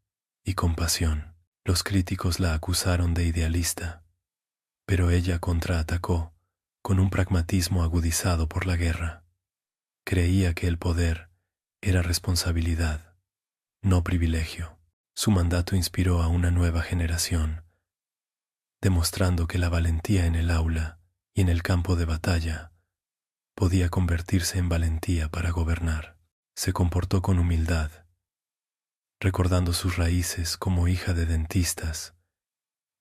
y compasión. Los críticos la acusaron de idealista, pero ella contraatacó con un pragmatismo agudizado por la guerra. Creía que el poder era responsabilidad, no privilegio. Su mandato inspiró a una nueva generación, demostrando que la valentía en el aula y en el campo de batalla podía convertirse en valentía para gobernar. Se comportó con humildad, recordando sus raíces como hija de dentistas,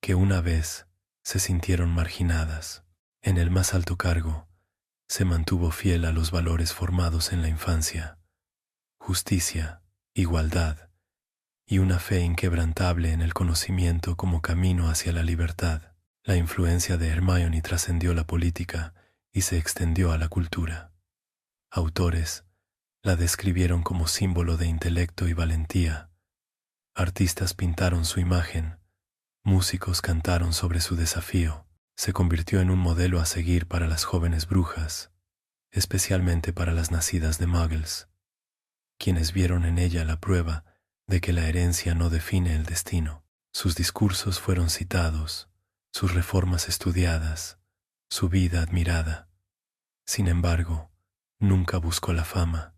que una vez se sintieron marginadas. En el más alto cargo, se mantuvo fiel a los valores formados en la infancia: justicia, igualdad y una fe inquebrantable en el conocimiento como camino hacia la libertad. La influencia de Hermione trascendió la política y se extendió a la cultura. Autores la describieron como símbolo de intelecto y valentía. Artistas pintaron su imagen, músicos cantaron sobre su desafío. Se convirtió en un modelo a seguir para las jóvenes brujas, especialmente para las nacidas de Muggles, quienes vieron en ella la prueba de que la herencia no define el destino. Sus discursos fueron citados, sus reformas estudiadas, su vida admirada. Sin embargo, nunca buscó la fama.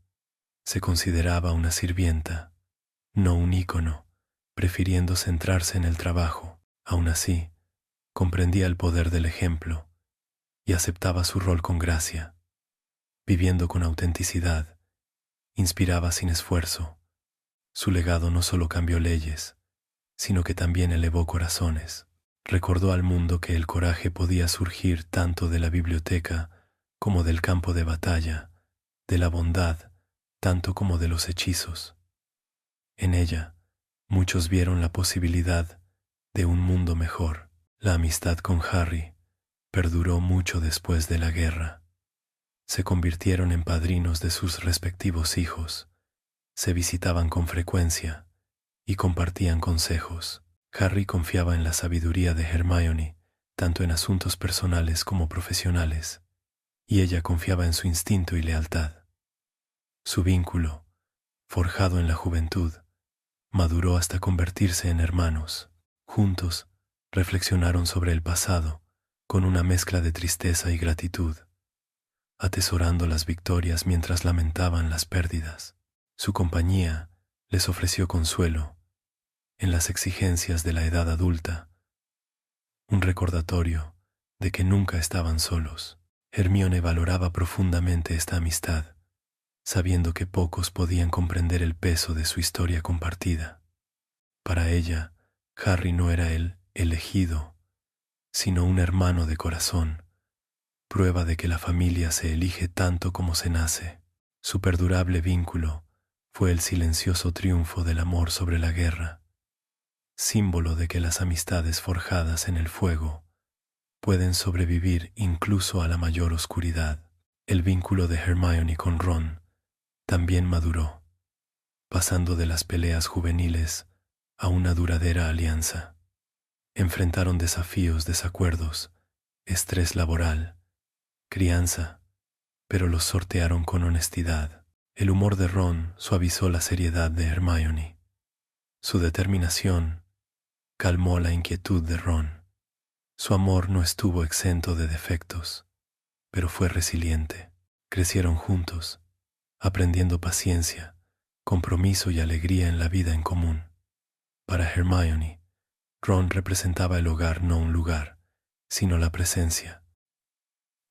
Se consideraba una sirvienta, no un ícono, prefiriendo centrarse en el trabajo. Aún así, comprendía el poder del ejemplo y aceptaba su rol con gracia. Viviendo con autenticidad, inspiraba sin esfuerzo. Su legado no solo cambió leyes, sino que también elevó corazones. Recordó al mundo que el coraje podía surgir tanto de la biblioteca como del campo de batalla, de la bondad tanto como de los hechizos. En ella, muchos vieron la posibilidad de un mundo mejor. La amistad con Harry perduró mucho después de la guerra. Se convirtieron en padrinos de sus respectivos hijos, se visitaban con frecuencia y compartían consejos. Harry confiaba en la sabiduría de Hermione, tanto en asuntos personales como profesionales, y ella confiaba en su instinto y lealtad. Su vínculo, forjado en la juventud, maduró hasta convertirse en hermanos. Juntos, reflexionaron sobre el pasado con una mezcla de tristeza y gratitud, atesorando las victorias mientras lamentaban las pérdidas. Su compañía les ofreció consuelo en las exigencias de la edad adulta, un recordatorio de que nunca estaban solos. Hermione valoraba profundamente esta amistad, sabiendo que pocos podían comprender el peso de su historia compartida. Para ella, Harry no era el elegido, sino un hermano de corazón, prueba de que la familia se elige tanto como se nace. Su perdurable vínculo fue el silencioso triunfo del amor sobre la guerra, símbolo de que las amistades forjadas en el fuego pueden sobrevivir incluso a la mayor oscuridad. El vínculo de Hermione con Ron también maduró, pasando de las peleas juveniles a una duradera alianza. Enfrentaron desafíos, desacuerdos, estrés laboral, crianza, pero los sortearon con honestidad. El humor de Ron suavizó la seriedad de Hermione. Su determinación calmó la inquietud de Ron. Su amor no estuvo exento de defectos, pero fue resiliente. Crecieron juntos, aprendiendo paciencia, compromiso y alegría en la vida en común. Para Hermione, Ron representaba el hogar, no un lugar, sino la presencia.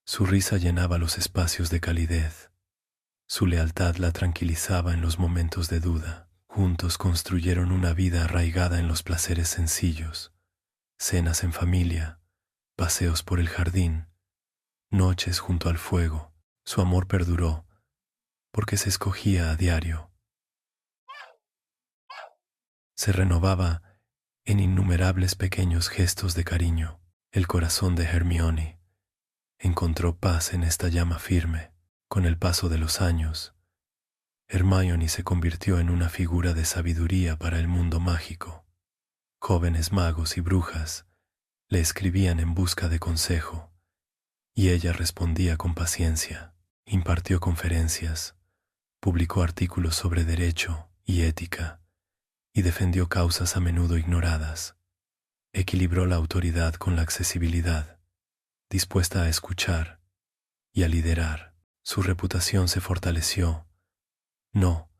Su risa llenaba los espacios de calidez. Su lealtad la tranquilizaba en los momentos de duda. Juntos construyeron una vida arraigada en los placeres sencillos, cenas en familia, paseos por el jardín, noches junto al fuego. Su amor perduró porque se escogía a diario. Se renovaba en innumerables pequeños gestos de cariño. El corazón de Hermione encontró paz en esta llama firme. Con el paso de los años, Hermione se convirtió en una figura de sabiduría para el mundo mágico. Jóvenes magos y brujas le escribían en busca de consejo, y ella respondía con paciencia. Impartió conferencias, publicó artículos sobre derecho y ética, y defendió causas a menudo ignoradas. Equilibró la autoridad con la accesibilidad, dispuesta a escuchar y a liderar. Su reputación se fortaleció, no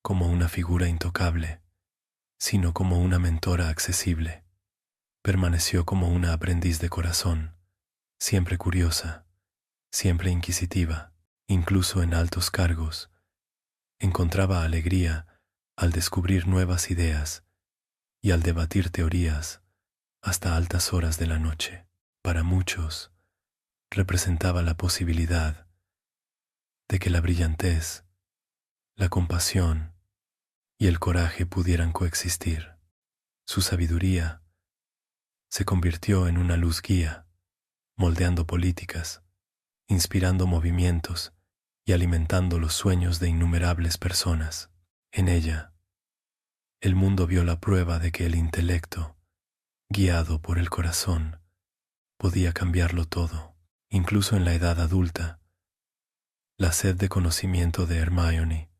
como una figura intocable, sino como una mentora accesible. Permaneció como una aprendiz de corazón, siempre curiosa, siempre inquisitiva, incluso en altos cargos. Encontraba alegría al descubrir nuevas ideas y al debatir teorías hasta altas horas de la noche. Para muchos, representaba la posibilidad de que la brillantez, la compasión y el coraje pudieran coexistir. Su sabiduría se convirtió en una luz guía, moldeando políticas, inspirando movimientos y alimentando los sueños de innumerables personas. En ella, el mundo vio la prueba de que el intelecto, guiado por el corazón, podía cambiarlo todo. Incluso en la edad adulta, la sed de conocimiento de Hermione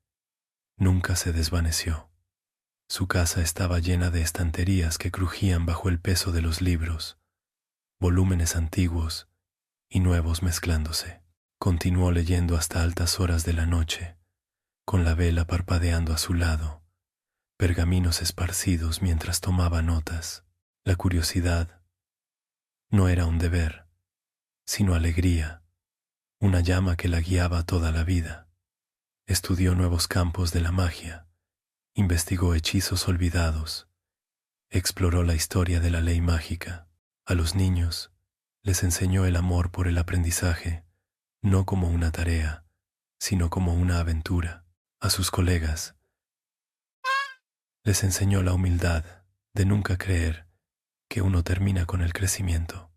nunca se desvaneció. Su casa estaba llena de estanterías que crujían bajo el peso de los libros, volúmenes antiguos y nuevos mezclándose. Continuó leyendo hasta altas horas de la noche, con la vela parpadeando a su lado, pergaminos esparcidos mientras tomaba notas. La curiosidad no era un deber, sino alegría, una llama que la guiaba toda la vida. Estudió nuevos campos de la magia, investigó hechizos olvidados, exploró la historia de la ley mágica. A los niños les enseñó el amor por el aprendizaje, no como una tarea, sino como una aventura. A sus colegas les enseñó la humildad de nunca creer que uno termina con el crecimiento.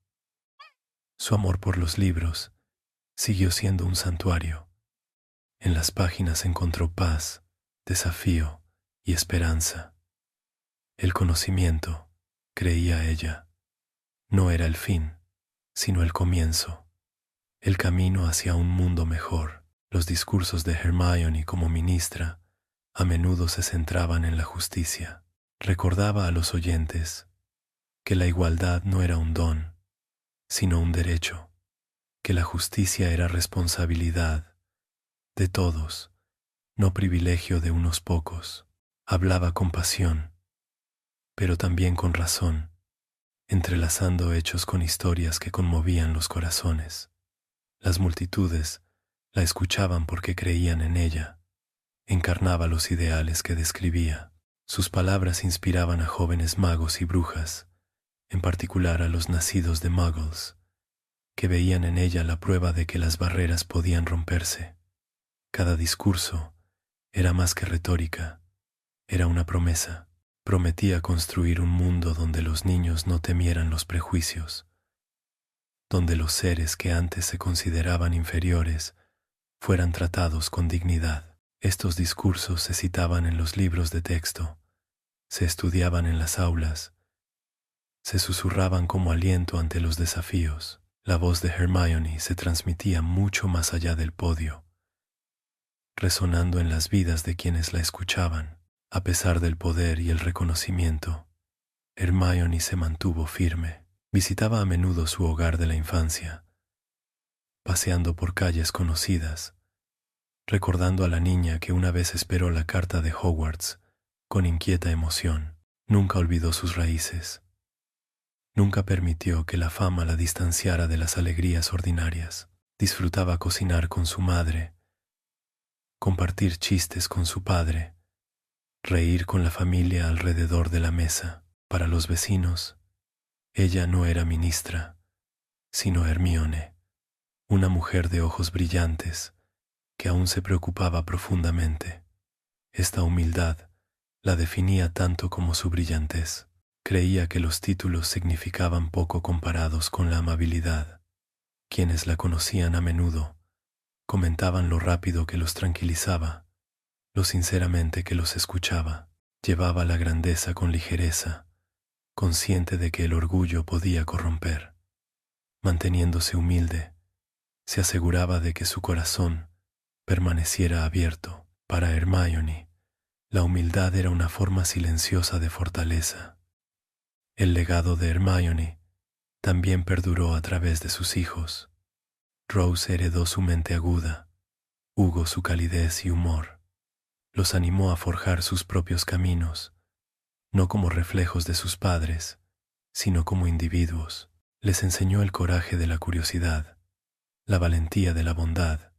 Su amor por los libros siguió siendo un santuario. En las páginas encontró paz, desafío y esperanza. El conocimiento, creía ella, no era el fin, sino el comienzo, el camino hacia un mundo mejor. Los discursos de Hermione como ministra a menudo se centraban en la justicia. Recordaba a los oyentes que la igualdad no era un don, sino un derecho, que la justicia era responsabilidad de todos, no privilegio de unos pocos. Hablaba con pasión, pero también con razón, entrelazando hechos con historias que conmovían los corazones. Las multitudes la escuchaban porque creían en ella, encarnaba los ideales que describía. Sus palabras inspiraban a jóvenes magos y brujas, en particular a los nacidos de Muggles, que veían en ella la prueba de que las barreras podían romperse. Cada discurso era más que retórica, era una promesa. Prometía construir un mundo donde los niños no temieran los prejuicios, donde los seres que antes se consideraban inferiores fueran tratados con dignidad. Estos discursos se citaban en los libros de texto, se estudiaban en las aulas, se susurraban como aliento ante los desafíos. La voz de Hermione se transmitía mucho más allá del podio, resonando en las vidas de quienes la escuchaban. A pesar del poder y el reconocimiento, Hermione se mantuvo firme. Visitaba a menudo su hogar de la infancia, paseando por calles conocidas, recordando a la niña que una vez esperó la carta de Hogwarts con inquieta emoción. Nunca olvidó sus raíces. Nunca permitió que la fama la distanciara de las alegrías ordinarias. Disfrutaba cocinar con su madre, compartir chistes con su padre, reír con la familia alrededor de la mesa. Para los vecinos, ella no era ministra, sino Hermione, una mujer de ojos brillantes que aún se preocupaba profundamente. Esta humildad la definía tanto como su brillantez. Creía que los títulos significaban poco comparados con la amabilidad. Quienes la conocían a menudo comentaban lo rápido que los tranquilizaba, lo sinceramente que los escuchaba. Llevaba la grandeza con ligereza, consciente de que el orgullo podía corromper. Manteniéndose humilde, se aseguraba de que su corazón permaneciera abierto. Para Hermione, la humildad era una forma silenciosa de fortaleza. El legado de Hermione también perduró a través de sus hijos. Rose heredó su mente aguda, Hugo su calidez y humor. Los animó a forjar sus propios caminos, no como reflejos de sus padres, sino como individuos. Les enseñó el coraje de la curiosidad, la valentía de la bondad,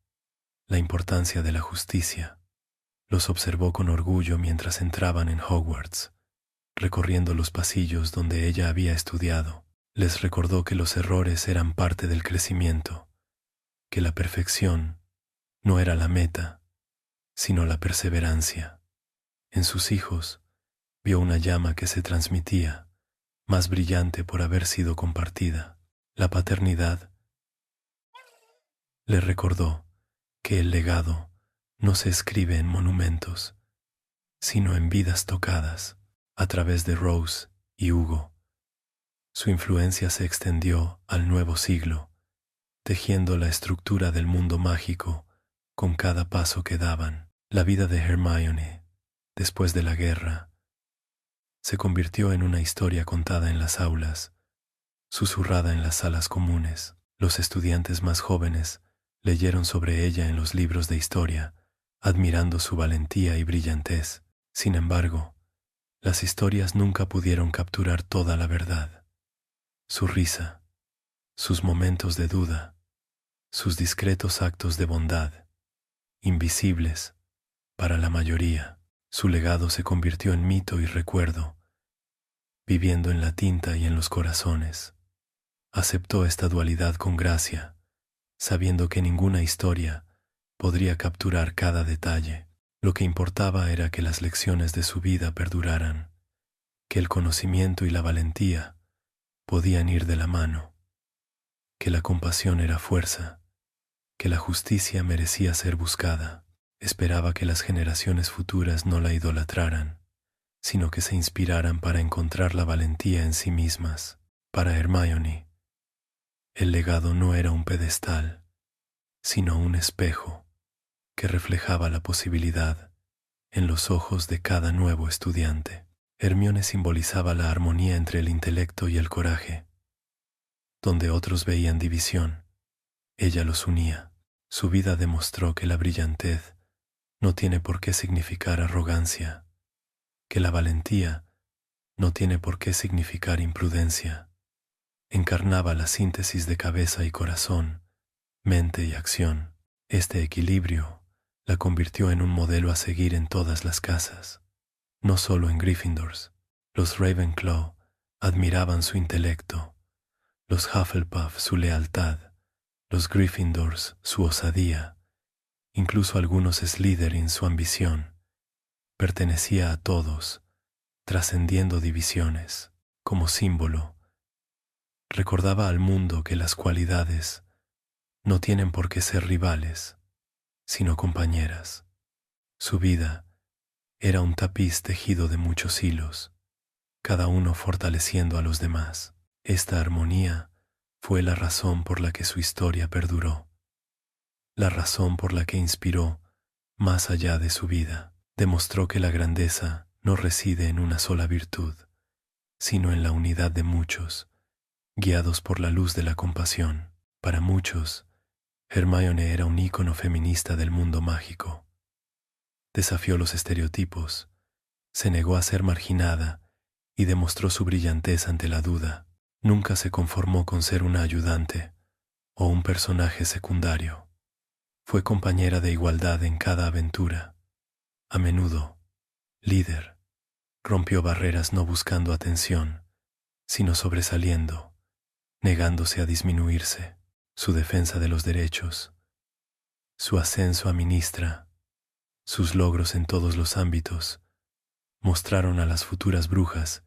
la importancia de la justicia. Los observó con orgullo mientras entraban en Hogwarts, recorriendo los pasillos donde ella había estudiado. Les recordó que los errores eran parte del crecimiento, que la perfección no era la meta, sino la perseverancia. En sus hijos vio una llama que se transmitía, más brillante por haber sido compartida. La paternidad le recordó que el legado no se escribe en monumentos, sino en vidas tocadas. A través de Rose y Hugo, su influencia se extendió al nuevo siglo, tejiendo la estructura del mundo mágico con cada paso que daban. La vida de Hermione, después de la guerra, se convirtió en una historia contada en las aulas, susurrada en las salas comunes. Los estudiantes más jóvenes leyeron sobre ella en los libros de historia, admirando su valentía y brillantez. Sin embargo, las historias nunca pudieron capturar toda la verdad. Su risa, sus momentos de duda, sus discretos actos de bondad, invisibles para la mayoría. Su legado se convirtió en mito y recuerdo, viviendo en la tinta y en los corazones. Aceptó esta dualidad con gracia, sabiendo que ninguna historia podría capturar cada detalle. Lo que importaba era que las lecciones de su vida perduraran, que el conocimiento y la valentía podían ir de la mano, que la compasión era fuerza, que la justicia merecía ser buscada. Esperaba que las generaciones futuras no la idolatraran, sino que se inspiraran para encontrar la valentía en sí mismas. Para Hermione, el legado no era un pedestal, sino un espejo que reflejaba la posibilidad en los ojos de cada nuevo estudiante. Hermione simbolizaba la armonía entre el intelecto y el coraje. Donde otros veían división, ella los unía. Su vida demostró que la brillantez no tiene por qué significar arrogancia, que la valentía no tiene por qué significar imprudencia. Encarnaba la síntesis de cabeza y corazón, mente y acción. Este equilibrio la convirtió en un modelo a seguir en todas las casas, no solo en Gryffindors. Los Ravenclaw admiraban su intelecto, los Hufflepuff su lealtad, los Gryffindors su osadía, incluso algunos Slytherin su ambición. Pertenecía a todos, trascendiendo divisiones. Como símbolo, recordaba al mundo que las cualidades no tienen por qué ser rivales, sino compañeras. Su vida era un tapiz tejido de muchos hilos, cada uno fortaleciendo a los demás. Esta armonía fue la razón por la que su historia perduró, la razón por la que inspiró más allá de su vida. Demostró que la grandeza no reside en una sola virtud, sino en la unidad de muchos, guiados por la luz de la compasión. Para muchos, Hermione era un ícono feminista del mundo mágico. Desafió los estereotipos, se negó a ser marginada y demostró su brillantez ante la duda. Nunca se conformó con ser una ayudante o un personaje secundario. Fue compañera de igualdad en cada aventura. A menudo, líder, rompió barreras no buscando atención, sino sobresaliendo, negándose a disminuirse. Su defensa de los derechos, su ascenso a ministra, sus logros en todos los ámbitos, mostraron a las futuras brujas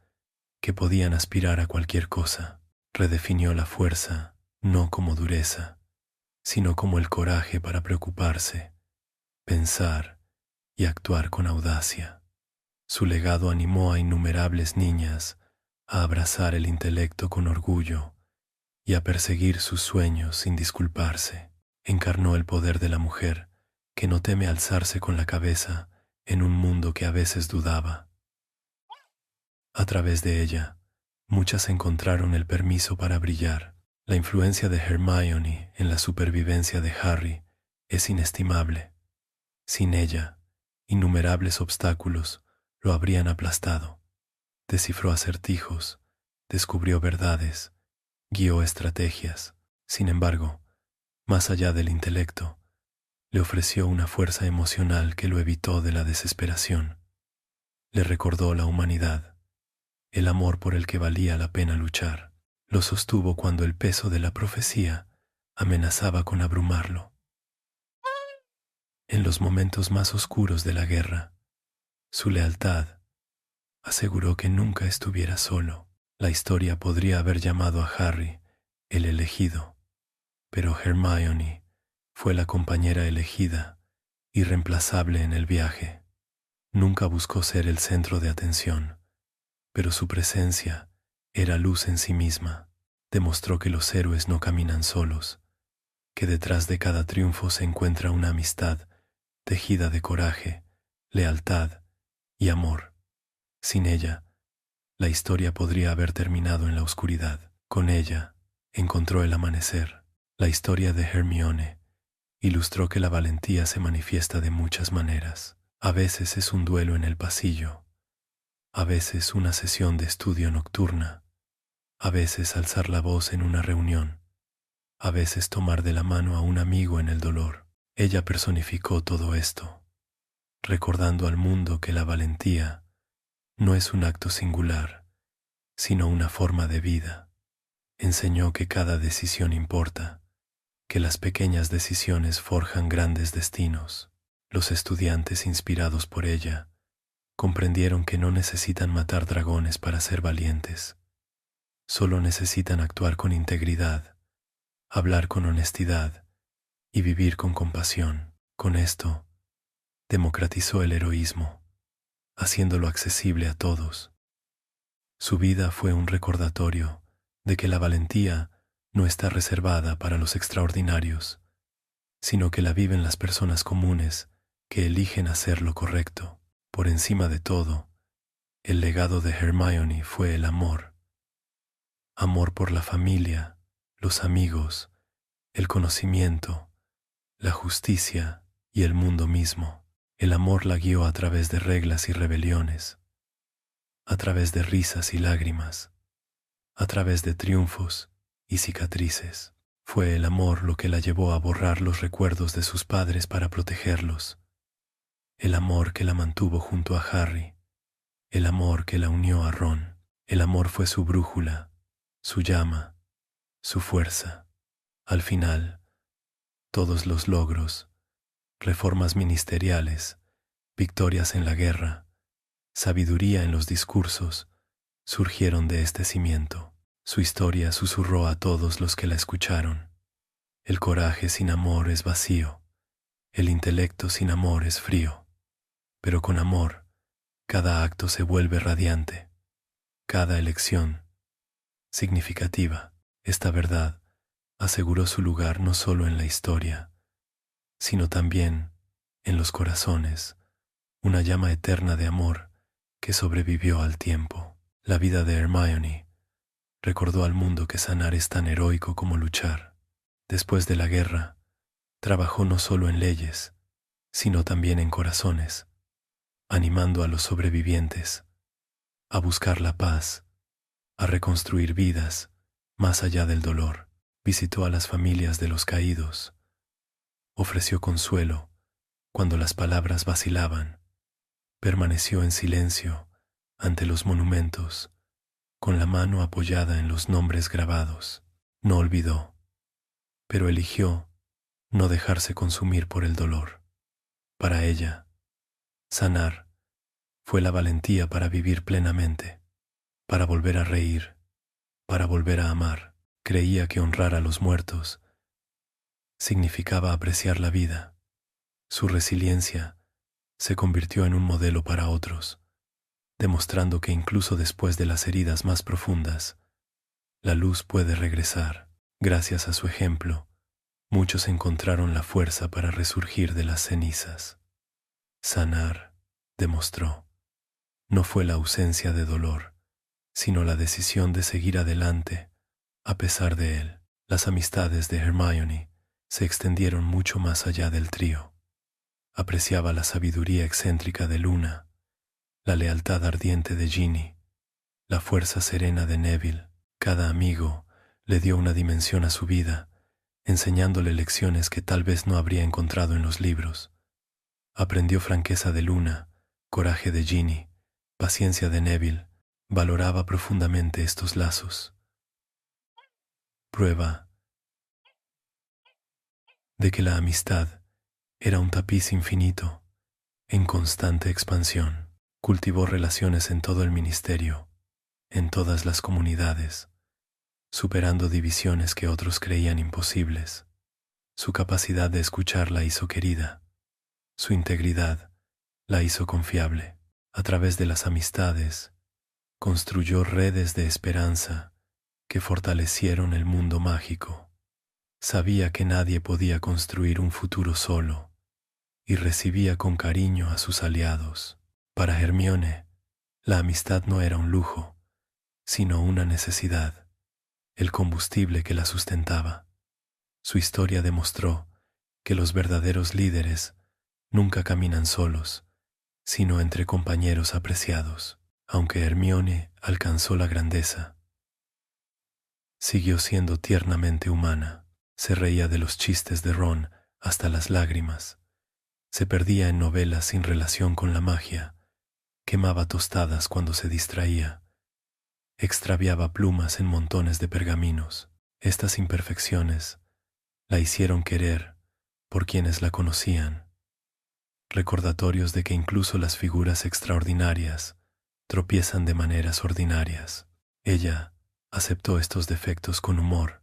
que podían aspirar a cualquier cosa. Redefinió la fuerza, no como dureza, sino como el coraje para preocuparse, pensar y actuar con audacia. Su legado animó a innumerables niñas a abrazar el intelecto con orgullo y a perseguir sus sueños sin disculparse. Encarnó el poder de la mujer que no teme alzarse con la cabeza en un mundo que a veces dudaba. A través de ella, muchas encontraron el permiso para brillar. La influencia de Hermione en la supervivencia de Harry es inestimable. Sin ella, innumerables obstáculos lo habrían aplastado. Descifró acertijos, descubrió verdades, guió estrategias. Sin embargo, más allá del intelecto, le ofreció una fuerza emocional que lo evitó de la desesperación. Le recordó la humanidad, el amor por el que valía la pena luchar. Lo sostuvo cuando el peso de la profecía amenazaba con abrumarlo. En los momentos más oscuros de la guerra, su lealtad aseguró que nunca estuviera solo. La historia podría haber llamado a Harry el elegido, pero Hermione fue la compañera elegida, irreemplazable en el viaje. Nunca buscó ser el centro de atención, pero su presencia era luz en sí misma. Demostró que los héroes no caminan solos, que detrás de cada triunfo se encuentra una amistad tejida de coraje, lealtad y amor. Sin ella, la historia podría haber terminado en la oscuridad. Con ella, encontró el amanecer. La historia de Hermione ilustró que la valentía se manifiesta de muchas maneras. A veces es un duelo en el pasillo, a veces una sesión de estudio nocturna, a veces alzar la voz en una reunión, a veces tomar de la mano a un amigo en el dolor. Ella personificó todo esto, recordando al mundo que la valentía no es un acto singular, sino una forma de vida. Enseñó que cada decisión importa, que las pequeñas decisiones forjan grandes destinos. Los estudiantes inspirados por ella comprendieron que no necesitan matar dragones para ser valientes. Solo necesitan actuar con integridad, hablar con honestidad y vivir con compasión. Con esto, democratizó el heroísmo, haciéndolo accesible a todos. Su vida fue un recordatorio de que la valentía no está reservada para los extraordinarios, sino que la viven las personas comunes que eligen hacer lo correcto. Por encima de todo, el legado de Hermione fue el amor. Amor por la familia, los amigos, el conocimiento, la justicia y el mundo mismo. El amor la guió a través de reglas y rebeliones, a través de risas y lágrimas, a través de triunfos y cicatrices. Fue el amor lo que la llevó a borrar los recuerdos de sus padres para protegerlos. El amor que la mantuvo junto a Harry, el amor que la unió a Ron. El amor fue su brújula, su llama, su fuerza. Al final, todos los logros, reformas ministeriales, victorias en la guerra, sabiduría en los discursos, surgieron de este cimiento. Su historia susurró a todos los que la escucharon. El coraje sin amor es vacío, el intelecto sin amor es frío. Pero con amor, cada acto se vuelve radiante, cada elección significativa. Esta verdad aseguró su lugar no solo en la historia, sino también en los corazones, una llama eterna de amor que sobrevivió al tiempo. La vida de Hermione recordó al mundo que sanar es tan heroico como luchar. Después de la guerra, trabajó no solo en leyes, sino también en corazones, animando a los sobrevivientes a buscar la paz, a reconstruir vidas más allá del dolor. Visitó a las familias de los caídos. Ofreció consuelo cuando las palabras vacilaban. Permaneció en silencio ante los monumentos, con la mano apoyada en los nombres grabados. No olvidó, pero eligió no dejarse consumir por el dolor. Para ella, sanar fue la valentía para vivir plenamente, para volver a reír, para volver a amar. Creía que honrar a los muertos significaba apreciar la vida. Su resiliencia se convirtió en un modelo para otros, demostrando que incluso después de las heridas más profundas, la luz puede regresar. Gracias a su ejemplo, muchos encontraron la fuerza para resurgir de las cenizas. Sanar, demostró, no fue la ausencia de dolor, sino la decisión de seguir adelante a pesar de él. Las amistades de Hermione se extendieron mucho más allá del trío. Apreciaba la sabiduría excéntrica de Luna, la lealtad ardiente de Ginny, la fuerza serena de Neville. Cada amigo le dio una dimensión a su vida, enseñándole lecciones que tal vez no habría encontrado en los libros. Aprendió franqueza de Luna, coraje de Ginny, paciencia de Neville. Valoraba profundamente estos lazos. Prueba de que la amistad era un tapiz infinito, en constante expansión. Cultivó relaciones en todo el ministerio, en todas las comunidades, superando divisiones que otros creían imposibles. Su capacidad de escuchar la hizo querida, su integridad la hizo confiable. A través de las amistades, construyó redes de esperanza que fortalecieron el mundo mágico. Sabía que nadie podía construir un futuro solo y recibía con cariño a sus aliados. Para Hermione, la amistad no era un lujo, sino una necesidad, el combustible que la sustentaba. Su historia demostró que los verdaderos líderes nunca caminan solos, sino entre compañeros apreciados. Aunque Hermione alcanzó la grandeza, siguió siendo tiernamente humana. Se reía de los chistes de Ron hasta las lágrimas. Se perdía en novelas sin relación con la magia. Quemaba tostadas cuando se distraía. Extraviaba plumas en montones de pergaminos. Estas imperfecciones la hicieron querer por quienes la conocían. Recordatorios de que incluso las figuras extraordinarias tropiezan de maneras ordinarias. Ella aceptó estos defectos con humor.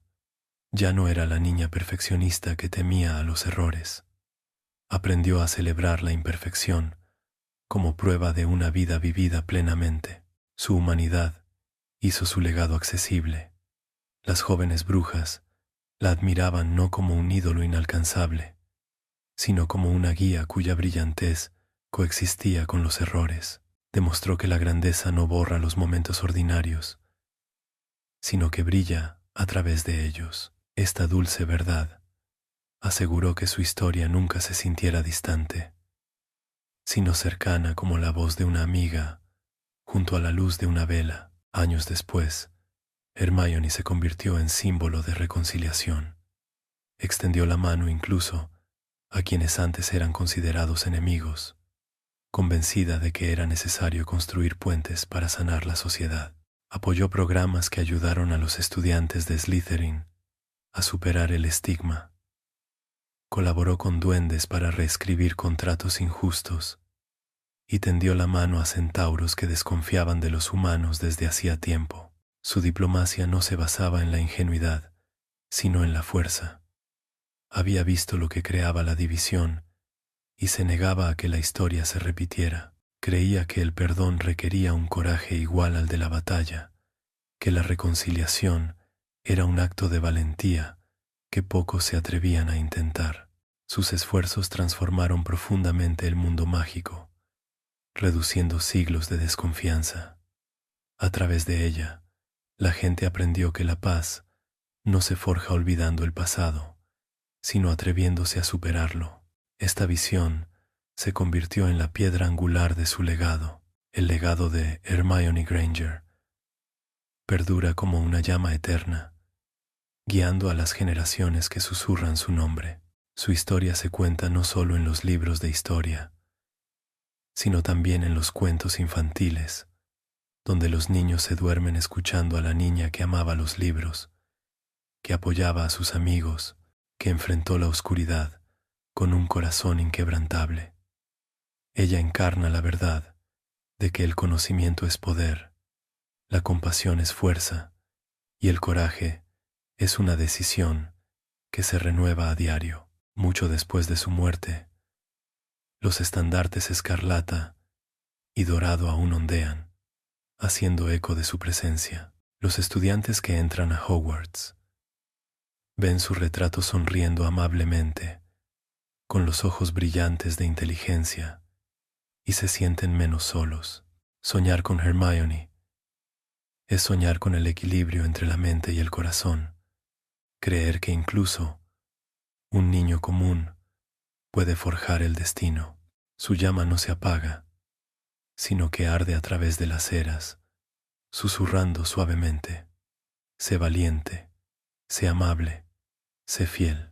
Ya no era la niña perfeccionista que temía a los errores. Aprendió a celebrar la imperfección como prueba de una vida vivida plenamente. Su humanidad hizo su legado accesible. Las jóvenes brujas la admiraban no como un ídolo inalcanzable, sino como una guía cuya brillantez coexistía con los errores. Demostró que la grandeza no borra los momentos ordinarios, sino que brilla a través de ellos. Esta dulce verdad aseguró que su historia nunca se sintiera distante, sino cercana como la voz de una amiga junto a la luz de una vela. Años después, Hermione se convirtió en símbolo de reconciliación. Extendió la mano incluso a quienes antes eran considerados enemigos, convencida de que era necesario construir puentes para sanar la sociedad. Apoyó programas que ayudaron a los estudiantes de Slytherin a superar el estigma. Colaboró con duendes para reescribir contratos injustos y tendió la mano a centauros que desconfiaban de los humanos desde hacía tiempo. Su diplomacia no se basaba en la ingenuidad, sino en la fuerza. Había visto lo que creaba la división y se negaba a que la historia se repitiera. Creía que el perdón requería un coraje igual al de la batalla, que la reconciliación era un acto de valentía que pocos se atrevían a intentar. Sus esfuerzos transformaron profundamente el mundo mágico, reduciendo siglos de desconfianza. A través de ella, la gente aprendió que la paz no se forja olvidando el pasado, sino atreviéndose a superarlo. Esta visión se convirtió en la piedra angular de su legado. El legado de Hermione Granger perdura como una llama eterna, guiando a las generaciones que susurran su nombre. Su historia se cuenta no solo en los libros de historia, sino también en los cuentos infantiles, donde los niños se duermen escuchando a la niña que amaba los libros, que apoyaba a sus amigos, que enfrentó la oscuridad con un corazón inquebrantable. Ella encarna la verdad de que el conocimiento es poder, la compasión es fuerza y el coraje es una decisión que se renueva a diario. Mucho después de su muerte, los estandartes escarlata y dorado aún ondean, haciendo eco de su presencia. Los estudiantes que entran a Hogwarts ven su retrato sonriendo amablemente, con los ojos brillantes de inteligencia, y se sienten menos solos. Soñar con Hermione es soñar con el equilibrio entre la mente y el corazón, creer que incluso un niño común puede forjar el destino. Su llama no se apaga, sino que arde a través de las eras, susurrando suavemente: sé valiente, sé amable, sé fiel.